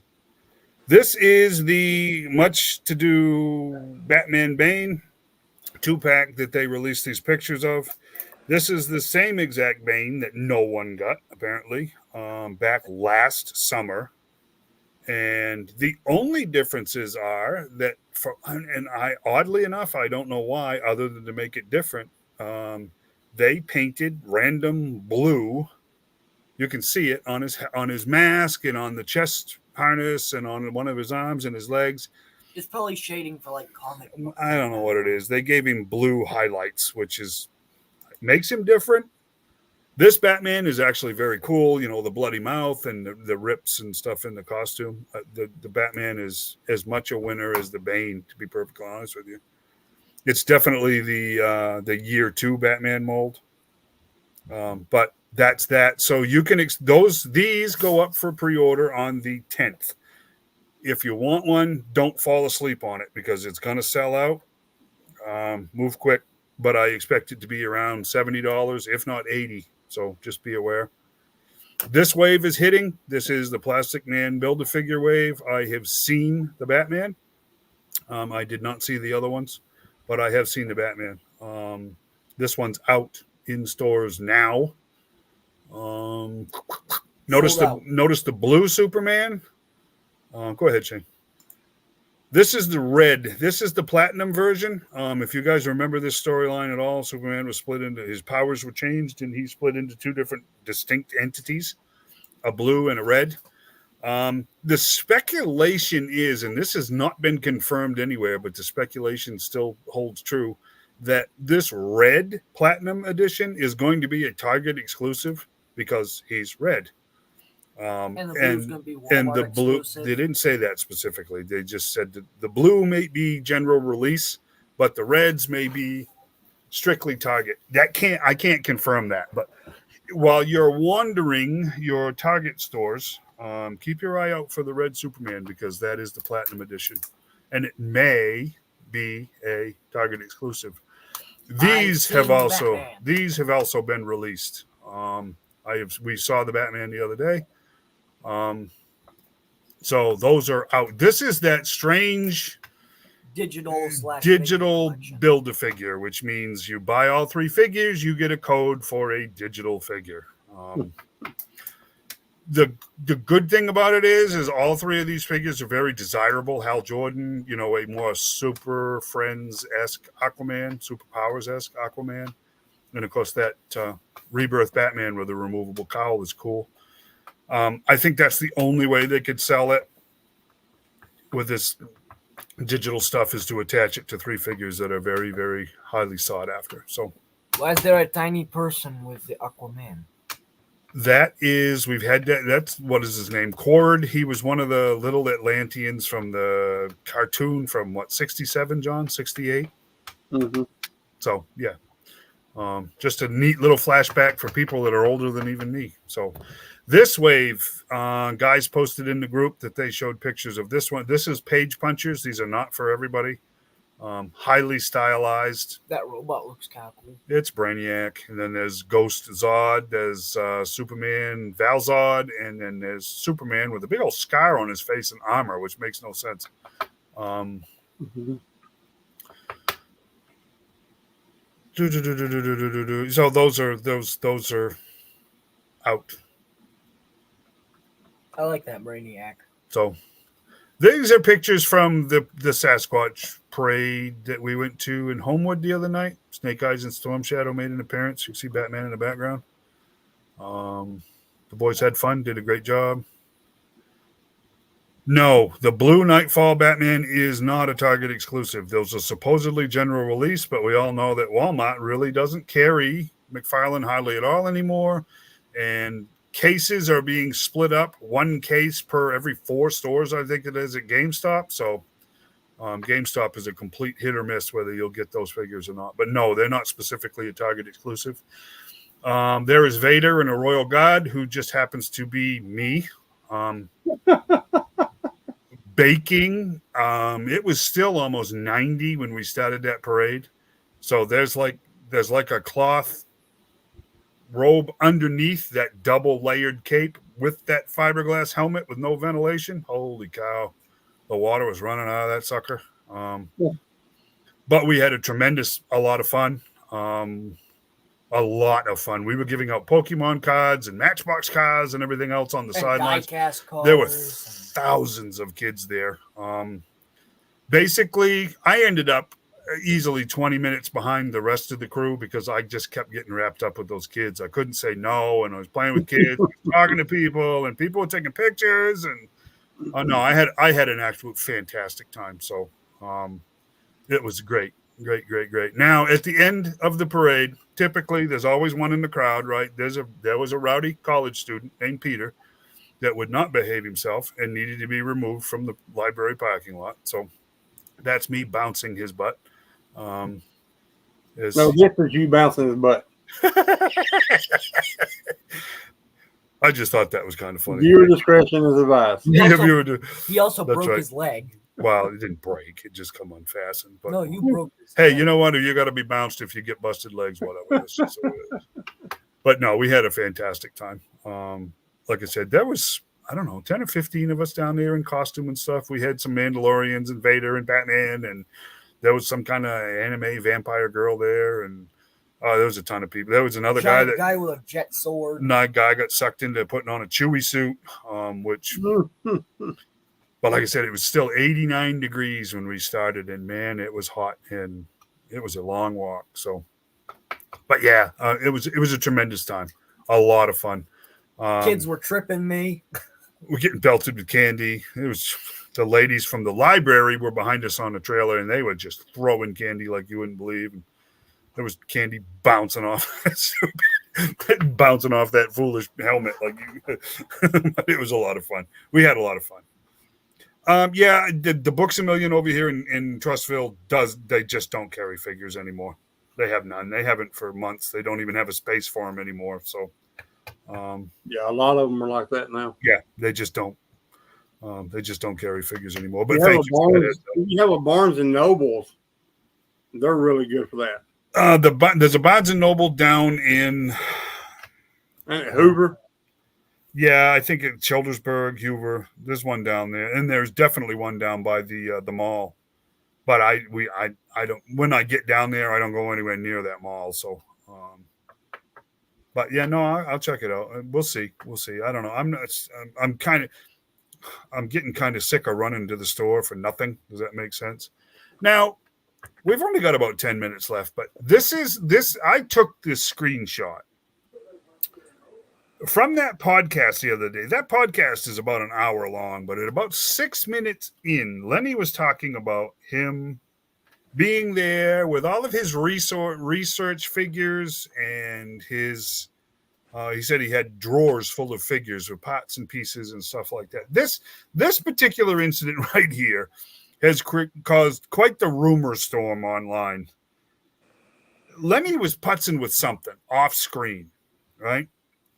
This is the much-to-do Batman Bane 2-pack that they released these pictures of. This is the same exact Bane that no one got, apparently, back last summer. And the only differences are that, oddly enough, I don't know why, other than to make it different, they painted random blue. You can see it on his mask and on the chest harness and on one of his arms and his legs. It's probably shading for like comic. I don't know what it is. They gave him blue highlights, which makes him different. This Batman is actually very cool. You know, the bloody mouth and the rips and stuff in the costume. The Batman is as much a winner as the Bane, to be perfectly honest with you. It's definitely the year 2 Batman mold. But that's that. So you can these go up for pre-order on the 10th. If you want one, don't fall asleep on it because it's going to sell out. Move quick, but I expect it to be around $70, if not $80. So just be aware. This wave is hitting. This is the Plastic Man Build-A-Figure wave. I have seen the Batman. I did not see the other ones, but I have seen the Batman. This one's out in stores now. Notice the blue Superman. Go ahead, Shane. This is the red. This is the platinum version. If you guys remember this storyline at all, Superman was split into, his powers were changed, and he split into two different distinct entities, a blue and a red. The speculation is, and this has not been confirmed anywhere, but the speculation still holds true, that this red platinum edition is going to be a Target exclusive because he's red. And the blue's going to be Walmart and the blue exclusive. They didn't say that specifically. They just said that the blue may be general release, but the reds may be strictly Target. I can't confirm that. But while you're wandering your Target stores, keep your eye out for the red Superman because that is the platinum edition, and it may be a Target exclusive. These have also been released. We saw the Batman the other day. So those are out. This is that strange digital Build-A-Figure, which means you buy all three figures, you get a code for a digital figure. The good thing about it is all three of these figures are very desirable. Hal Jordan, a more Super Friends-esque Aquaman, Superpowers-esque Aquaman. And of course that Rebirth Batman with a removable cowl is cool. I think that's the only way they could sell it with this digital stuff is to attach it to three figures that are very, very highly sought after. So why is there a tiny person with the Aquaman? We've had that. That's what is his name? Cord. He was one of the little Atlanteans from the cartoon from 67, John? 68? Mm-hmm. So, yeah. Just a neat little flashback for people that are older than even me. So this wave, guys posted in the group that they showed pictures of this one. This is Page Punchers. These are not for everybody. Highly stylized. That robot looks kind of cool. It's Brainiac. And then there's Ghost Zod. There's Superman Val Zod. And then there's Superman with a big old scar on his face and armor, which makes no sense. Mm-hmm. So those are out. I like that Brainiac. So these are pictures from the Sasquatch parade that we went to in Homewood the other night. Snake Eyes and Storm Shadow made an appearance. You see Batman in the background. The boys had fun, did a great job. No, the blue Nightfall Batman is not a Target exclusive. Those are supposedly general release, but we all know that Walmart really doesn't carry McFarlane hardly at all anymore. And cases are being split up, one case per every 4 stores, I think it is at GameStop. So GameStop is a complete hit or miss whether you'll get those figures or not. But no, they're not specifically a Target exclusive. There is Vader and a Royal Guard who just happens to be me. Baking. It was still almost 90 when we started that parade. So there's like a cloth robe underneath that double layered cape with that fiberglass helmet with no ventilation. Holy cow. The water was running out of that sucker. But we had a lot of fun. A lot of fun. We were giving out Pokemon cards and Matchbox cards and everything else on the sidelines. There were thousands of kids there. Basically, I ended up easily 20 minutes behind the rest of the crew because I just kept getting wrapped up with those kids. I couldn't say no, and I was playing with kids, talking to people, and people were taking pictures. And no, I had an absolute fantastic time. So it was great. Great. Now, at the end of the parade, typically there's always one in the crowd, right? There was a rowdy college student named Peter that would not behave himself and needed to be removed from the library parking lot. So that's me bouncing his butt. No, this is you bouncing his butt. I just thought that was kind of funny. Viewer discretion is advised. Yeah, Also- viewer di- He also That's broke right. his leg. Well, it didn't break; it just come unfastened. But No, you broke his hey, leg. you know what? You got to be bounced if you get busted legs, whatever. That's just the way it is. But no, we had a fantastic time. Like I said, there was, I don't know, 10 or 15 of us down there in costume and stuff. We had some Mandalorians and Vader and Batman, and there was some kind of anime vampire girl there, and there was a ton of people. There was another Giant guy guy with a jet sword. got sucked into putting on a Chewie suit, which, but like I said, it was still 89 degrees when we started, and man, it was hot, and it was a long walk. So, but yeah, it was a tremendous time, a lot of fun. Kids were tripping me. We're getting belted with candy. It was the ladies from the library were behind us on the trailer, and they were just throwing candy like you wouldn't believe. And there was candy bouncing off that foolish helmet. It was a lot of fun. We had a lot of fun. Yeah, the Books A Million over here in Trustville they just don't carry figures anymore. They have none. They haven't for months. They don't even have a space for them anymore. So, Yeah, a lot of them are like that now. yeah, they just don't. They just don't carry figures anymore. But You thank you for that. you have a Barnes and Nobles. They're really good for that. There's a Barnes and Noble down in And Hoover. Yeah, I think at Childersburg, Hoover. There's one down there, and there's definitely one down by the mall. But I don't. When I get down there, I don't go anywhere near that mall. So, but yeah, no, I'll check it out. We'll see. I don't know. I'm getting kind of sick of running to the store for nothing. Does that make sense? Now, we've only got about 10 minutes left, but I took this screenshot from that podcast the other day. That podcast is about an hour long, but at about 6 minutes in, Lenny was talking about him being there with all of his research figures and his he said he had drawers full of figures with parts and pieces and stuff like that. This particular incident right here has caused quite the rumor storm online. Lenny was putzing with something off screen, right?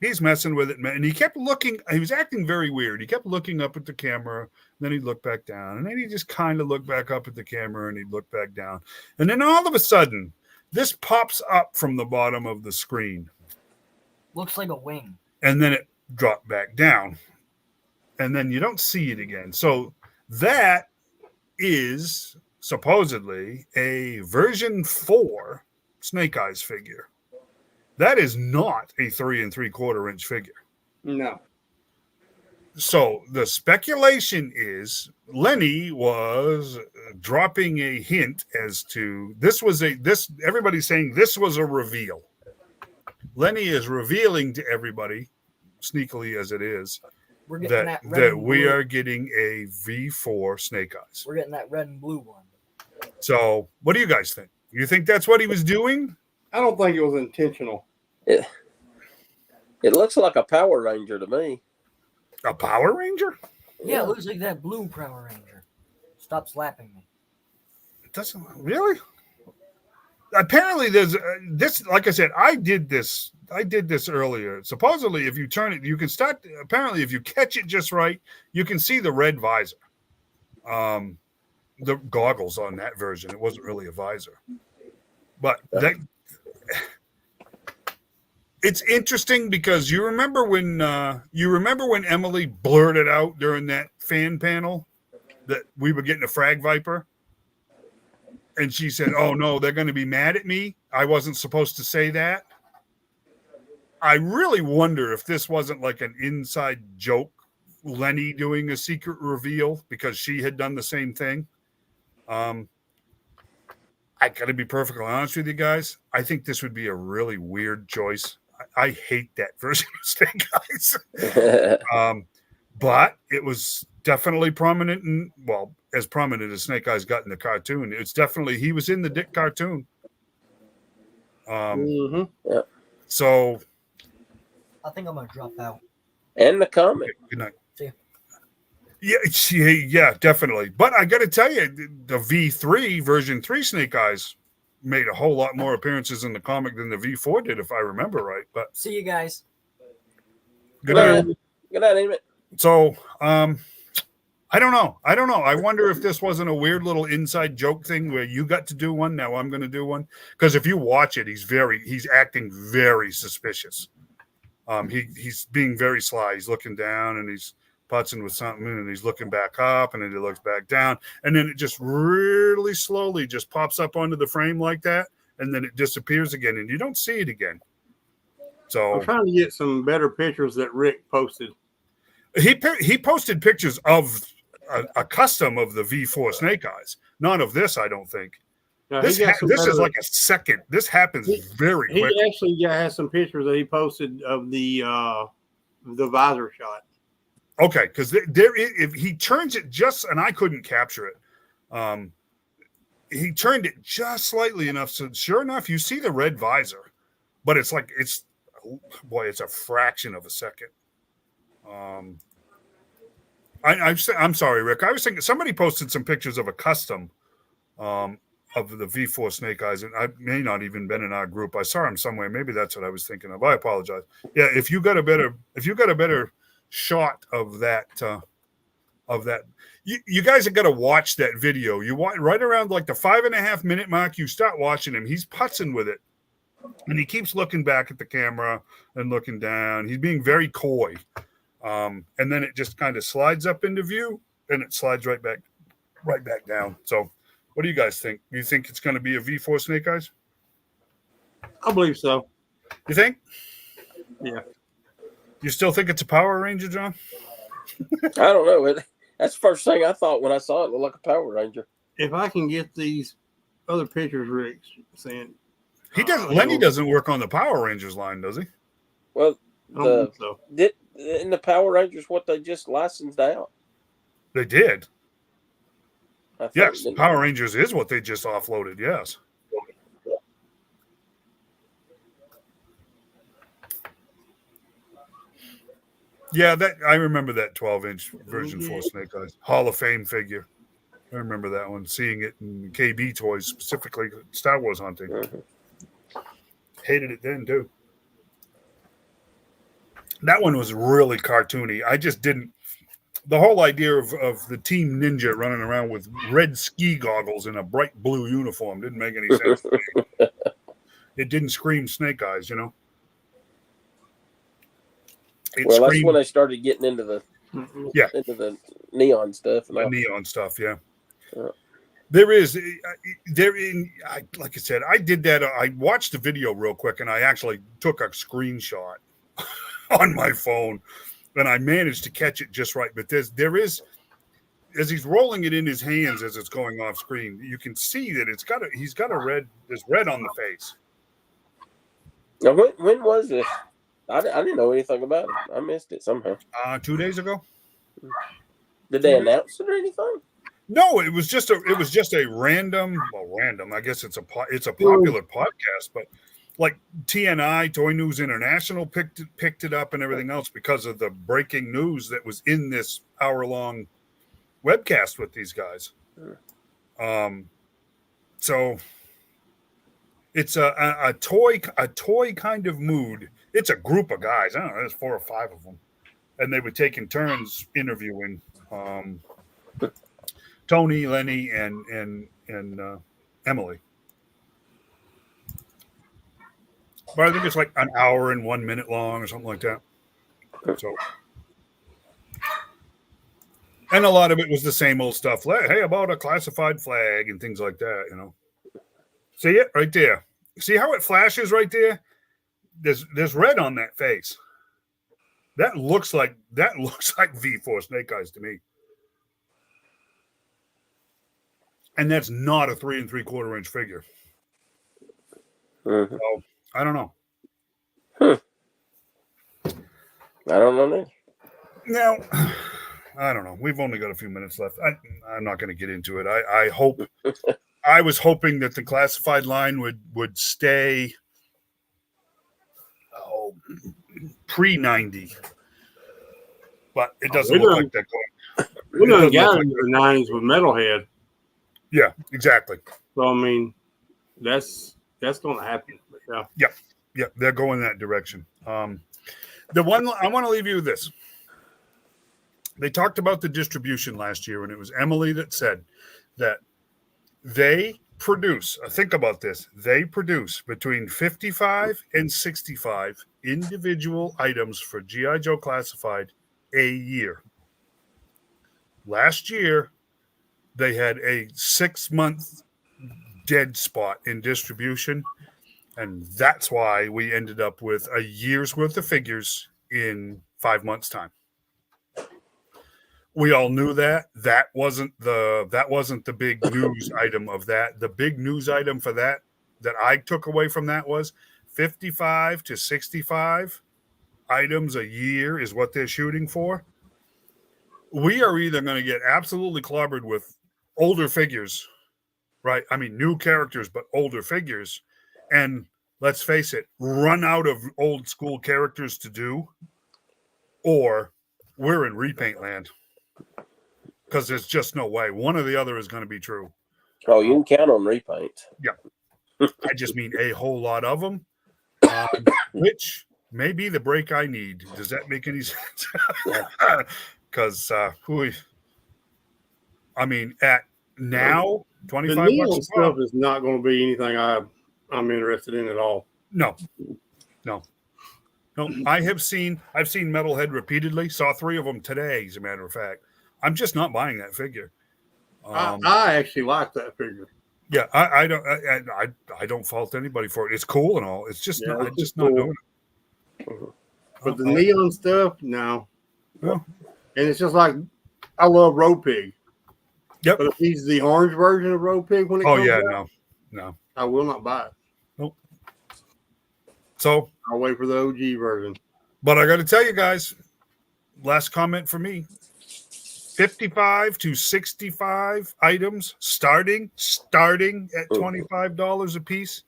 He's messing with it, man. And he kept looking. He was acting very weird. He kept looking up at the camera. Then he'd look back down. And then he just kind of looked back up at the camera and he'd look back down. And then all of a sudden, this pops up from the bottom of the screen. Looks like a wing. And then it dropped back down. And then you don't see it again. So that is supposedly a version 4 Snake Eyes figure. That is not a 3 3/4 inch figure. No. So the speculation is Lenny was dropping a hint as to everybody's saying this was a reveal. Lenny is revealing to everybody, sneakily as it is, We're getting that that red and we blue. are getting a V4 Snake Eyes. We're getting that red and blue one. So what do you guys think? You think that's what he was doing? I don't think it was intentional. It looks like a Power Ranger to me. A Power Ranger? Yeah, it looks like that blue Power Ranger. Stop slapping me. It doesn't really. Apparently, there's this. Like I said, I did this earlier. Supposedly, if you turn it, you can start. Apparently, if you catch it just right, you can see the red visor. The goggles on that version. It wasn't really a visor, but that. It's interesting because you remember when Emily blurted out during that fan panel that we were getting a Frag Viper, and she said, "Oh no, they're going to be mad at me. I wasn't supposed to say that." I really wonder if this wasn't like an inside joke, Lenny doing a secret reveal because she had done the same thing. I got to be perfectly honest with you guys. I think this would be a really weird choice. I hate that version of Snake Eyes. But it was definitely prominent, and well, as prominent as Snake Eyes got in the cartoon. It's definitely, he was in the Dick cartoon. So I think I'm gonna drop out. And the comic. good night. See Yeah, yeah, definitely. But I got to tell you, the V3 version 3 Snake Eyes made a whole lot more appearances in the comic than the V4 did, if I remember right. But See you guys. Good night. Good night, Emmeett. So, I don't know. I wonder if this wasn't a weird little inside joke thing where you got to do one. Now I'm going to do one. Because if you watch it, he's acting very suspicious. He's being very sly. He's looking down and he's putzing with something, and he's looking back up, and then he looks back down, and then it just really slowly just pops up onto the frame like that, and then it disappears again, and you don't see it again. So I'm trying to get some better pictures that Rick posted. He posted pictures of a custom of the V4 Snake Eyes, not of this. I don't think Now, this is like a second. This happens very quick. He actually has some pictures that he posted of the visor shot. Okay, because if he turns it just, and I couldn't capture it. He turned it just slightly enough, so sure enough, you see the red visor, but it's a fraction of a second. I'm sorry, Rick. I was thinking somebody posted some pictures of a custom of the V4 Snake Eyes, and I may not even been in our group. I saw him somewhere. Maybe that's what I was thinking of. I apologize. Yeah, if you got a better shot of that, you guys have got to watch that video. You want right around like the 5.5 minute mark. You start watching him. He's putzing with it, and he keeps looking back at the camera and looking down. He's being very coy. And then it just kind of slides up into view, and it slides right back down. So, what do you guys think? You think it's going to be a V4 Snake Eyes? I believe so. You think? Yeah. You still think it's a Power Ranger, John? I don't know. That's the first thing I thought when I saw it. It looked like a Power Ranger. If I can get these other pictures, Rick saying He doesn't. Lenny doesn't work on the Power Rangers line, does he? Well, I don't think so. In the Power Rangers, what they just licensed out. They did. Yes, didn't Power Rangers is what they just offloaded. Yes. Yeah, that I remember that 12-inch version 4 Snake Eyes Hall of Fame figure. I remember that one. Seeing it in KB Toys, specifically Star Wars hunting. Mm-hmm. Hated it then too. That one was really cartoony. I just didn't. The whole idea of the Team Ninja running around with red ski goggles in a bright blue uniform didn't make any sense to me. It didn't scream Snake Eyes, you know. That's when I started getting into the neon stuff. The neon stuff, yeah. Like I said, I did that. I watched the video real quick, and I actually took a screenshot on my phone, and I managed to catch it just right. But there is, as he's rolling it in his hands as it's going off screen, you can see that he's got there's red on the face. Now, when was this? I didn't know anything about it. I missed it somehow. 2 days ago. Did they announce it or anything? No, it was just a random. I guess it's a popular podcast, but like TNI, Toy News International picked it up and everything else because of the breaking news that was in this hour-long webcast with these guys. So it's a toy kind of mood. It's a group of guys. I don't know. There's 4 or 5 of them, and they were taking turns interviewing Tony, Lenny, and Emily. But I think it's like an hour and 1 minute long or something like that. So, and a lot of it was the same old stuff. Hey, about a classified flag and things like that, you know. See it right there? See how it flashes right there? There's red on that face. That looks like V4 Snake Eyes to me. And that's not a 3 3/4 inch figure. Mm-hmm. So I don't know. I don't know that. Now, I don't know. We've only got a few minutes left. I'm not going to get into it. I hope. I was hoping that the classified line would stay pre-90, but it doesn't look like that going. We done got into the 90s with Metalhead. Yeah, exactly. So I mean, that's going to happen. But yeah. Yeah, they're going that direction. The one I want to leave you with this. They talked about the distribution last year, and it was Emily that said that they produce, think about this, they produce between 55 and 65 individual items for G.I. Joe Classified a year. Last year, they had a 6-month dead spot in distribution, and that's why we ended up with a year's worth of figures in 5 months' time. We all knew that. That wasn't the big news item of that. The big news item for that I took away from that was 55 to 65 items a year is what they're shooting for. We are either going to get absolutely clobbered with older figures, right? I mean, new characters, but older figures. And let's face it, run out of old school characters to do, or we're in repaint land. Because there's just no way. One or the other is going to be true. Oh, you can count on repaint. Yeah. I just mean a whole lot of them, which may be the break I need. Does that make any sense? Because, I mean, at now, 25 the neon bucks. stuff is not going to be anything I'm interested in at all. No. I've seen Metalhead repeatedly. Saw 3 of them today, as a matter of fact. I'm just not buying that figure. I actually like that figure. Yeah, I don't fault anybody for it. It's cool and all. It's just not. I'm just not doing it. But the neon stuff, no. Well, And it's just like I love Road Pig. Yep. But if he's the orange version of Road Pig when it comes out, no, I will not buy it. nope. So I'll wait for the OG version. But I got to tell you guys, last comment for me. 55 to 65 items starting at $25 a piece.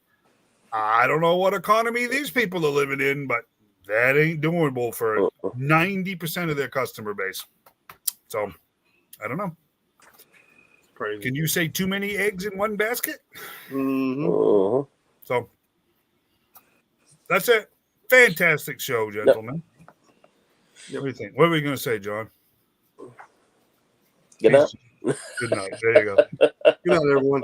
I don't know what economy these people are living in, but that ain't doable for 90% of their customer base. So I don't know. Crazy. Can you say too many eggs in one basket? Mm-hmm. So that's it. Fantastic show, gentlemen. What do you think? What are we going to say, John? Good night. Good night. There you go. Good night, everyone.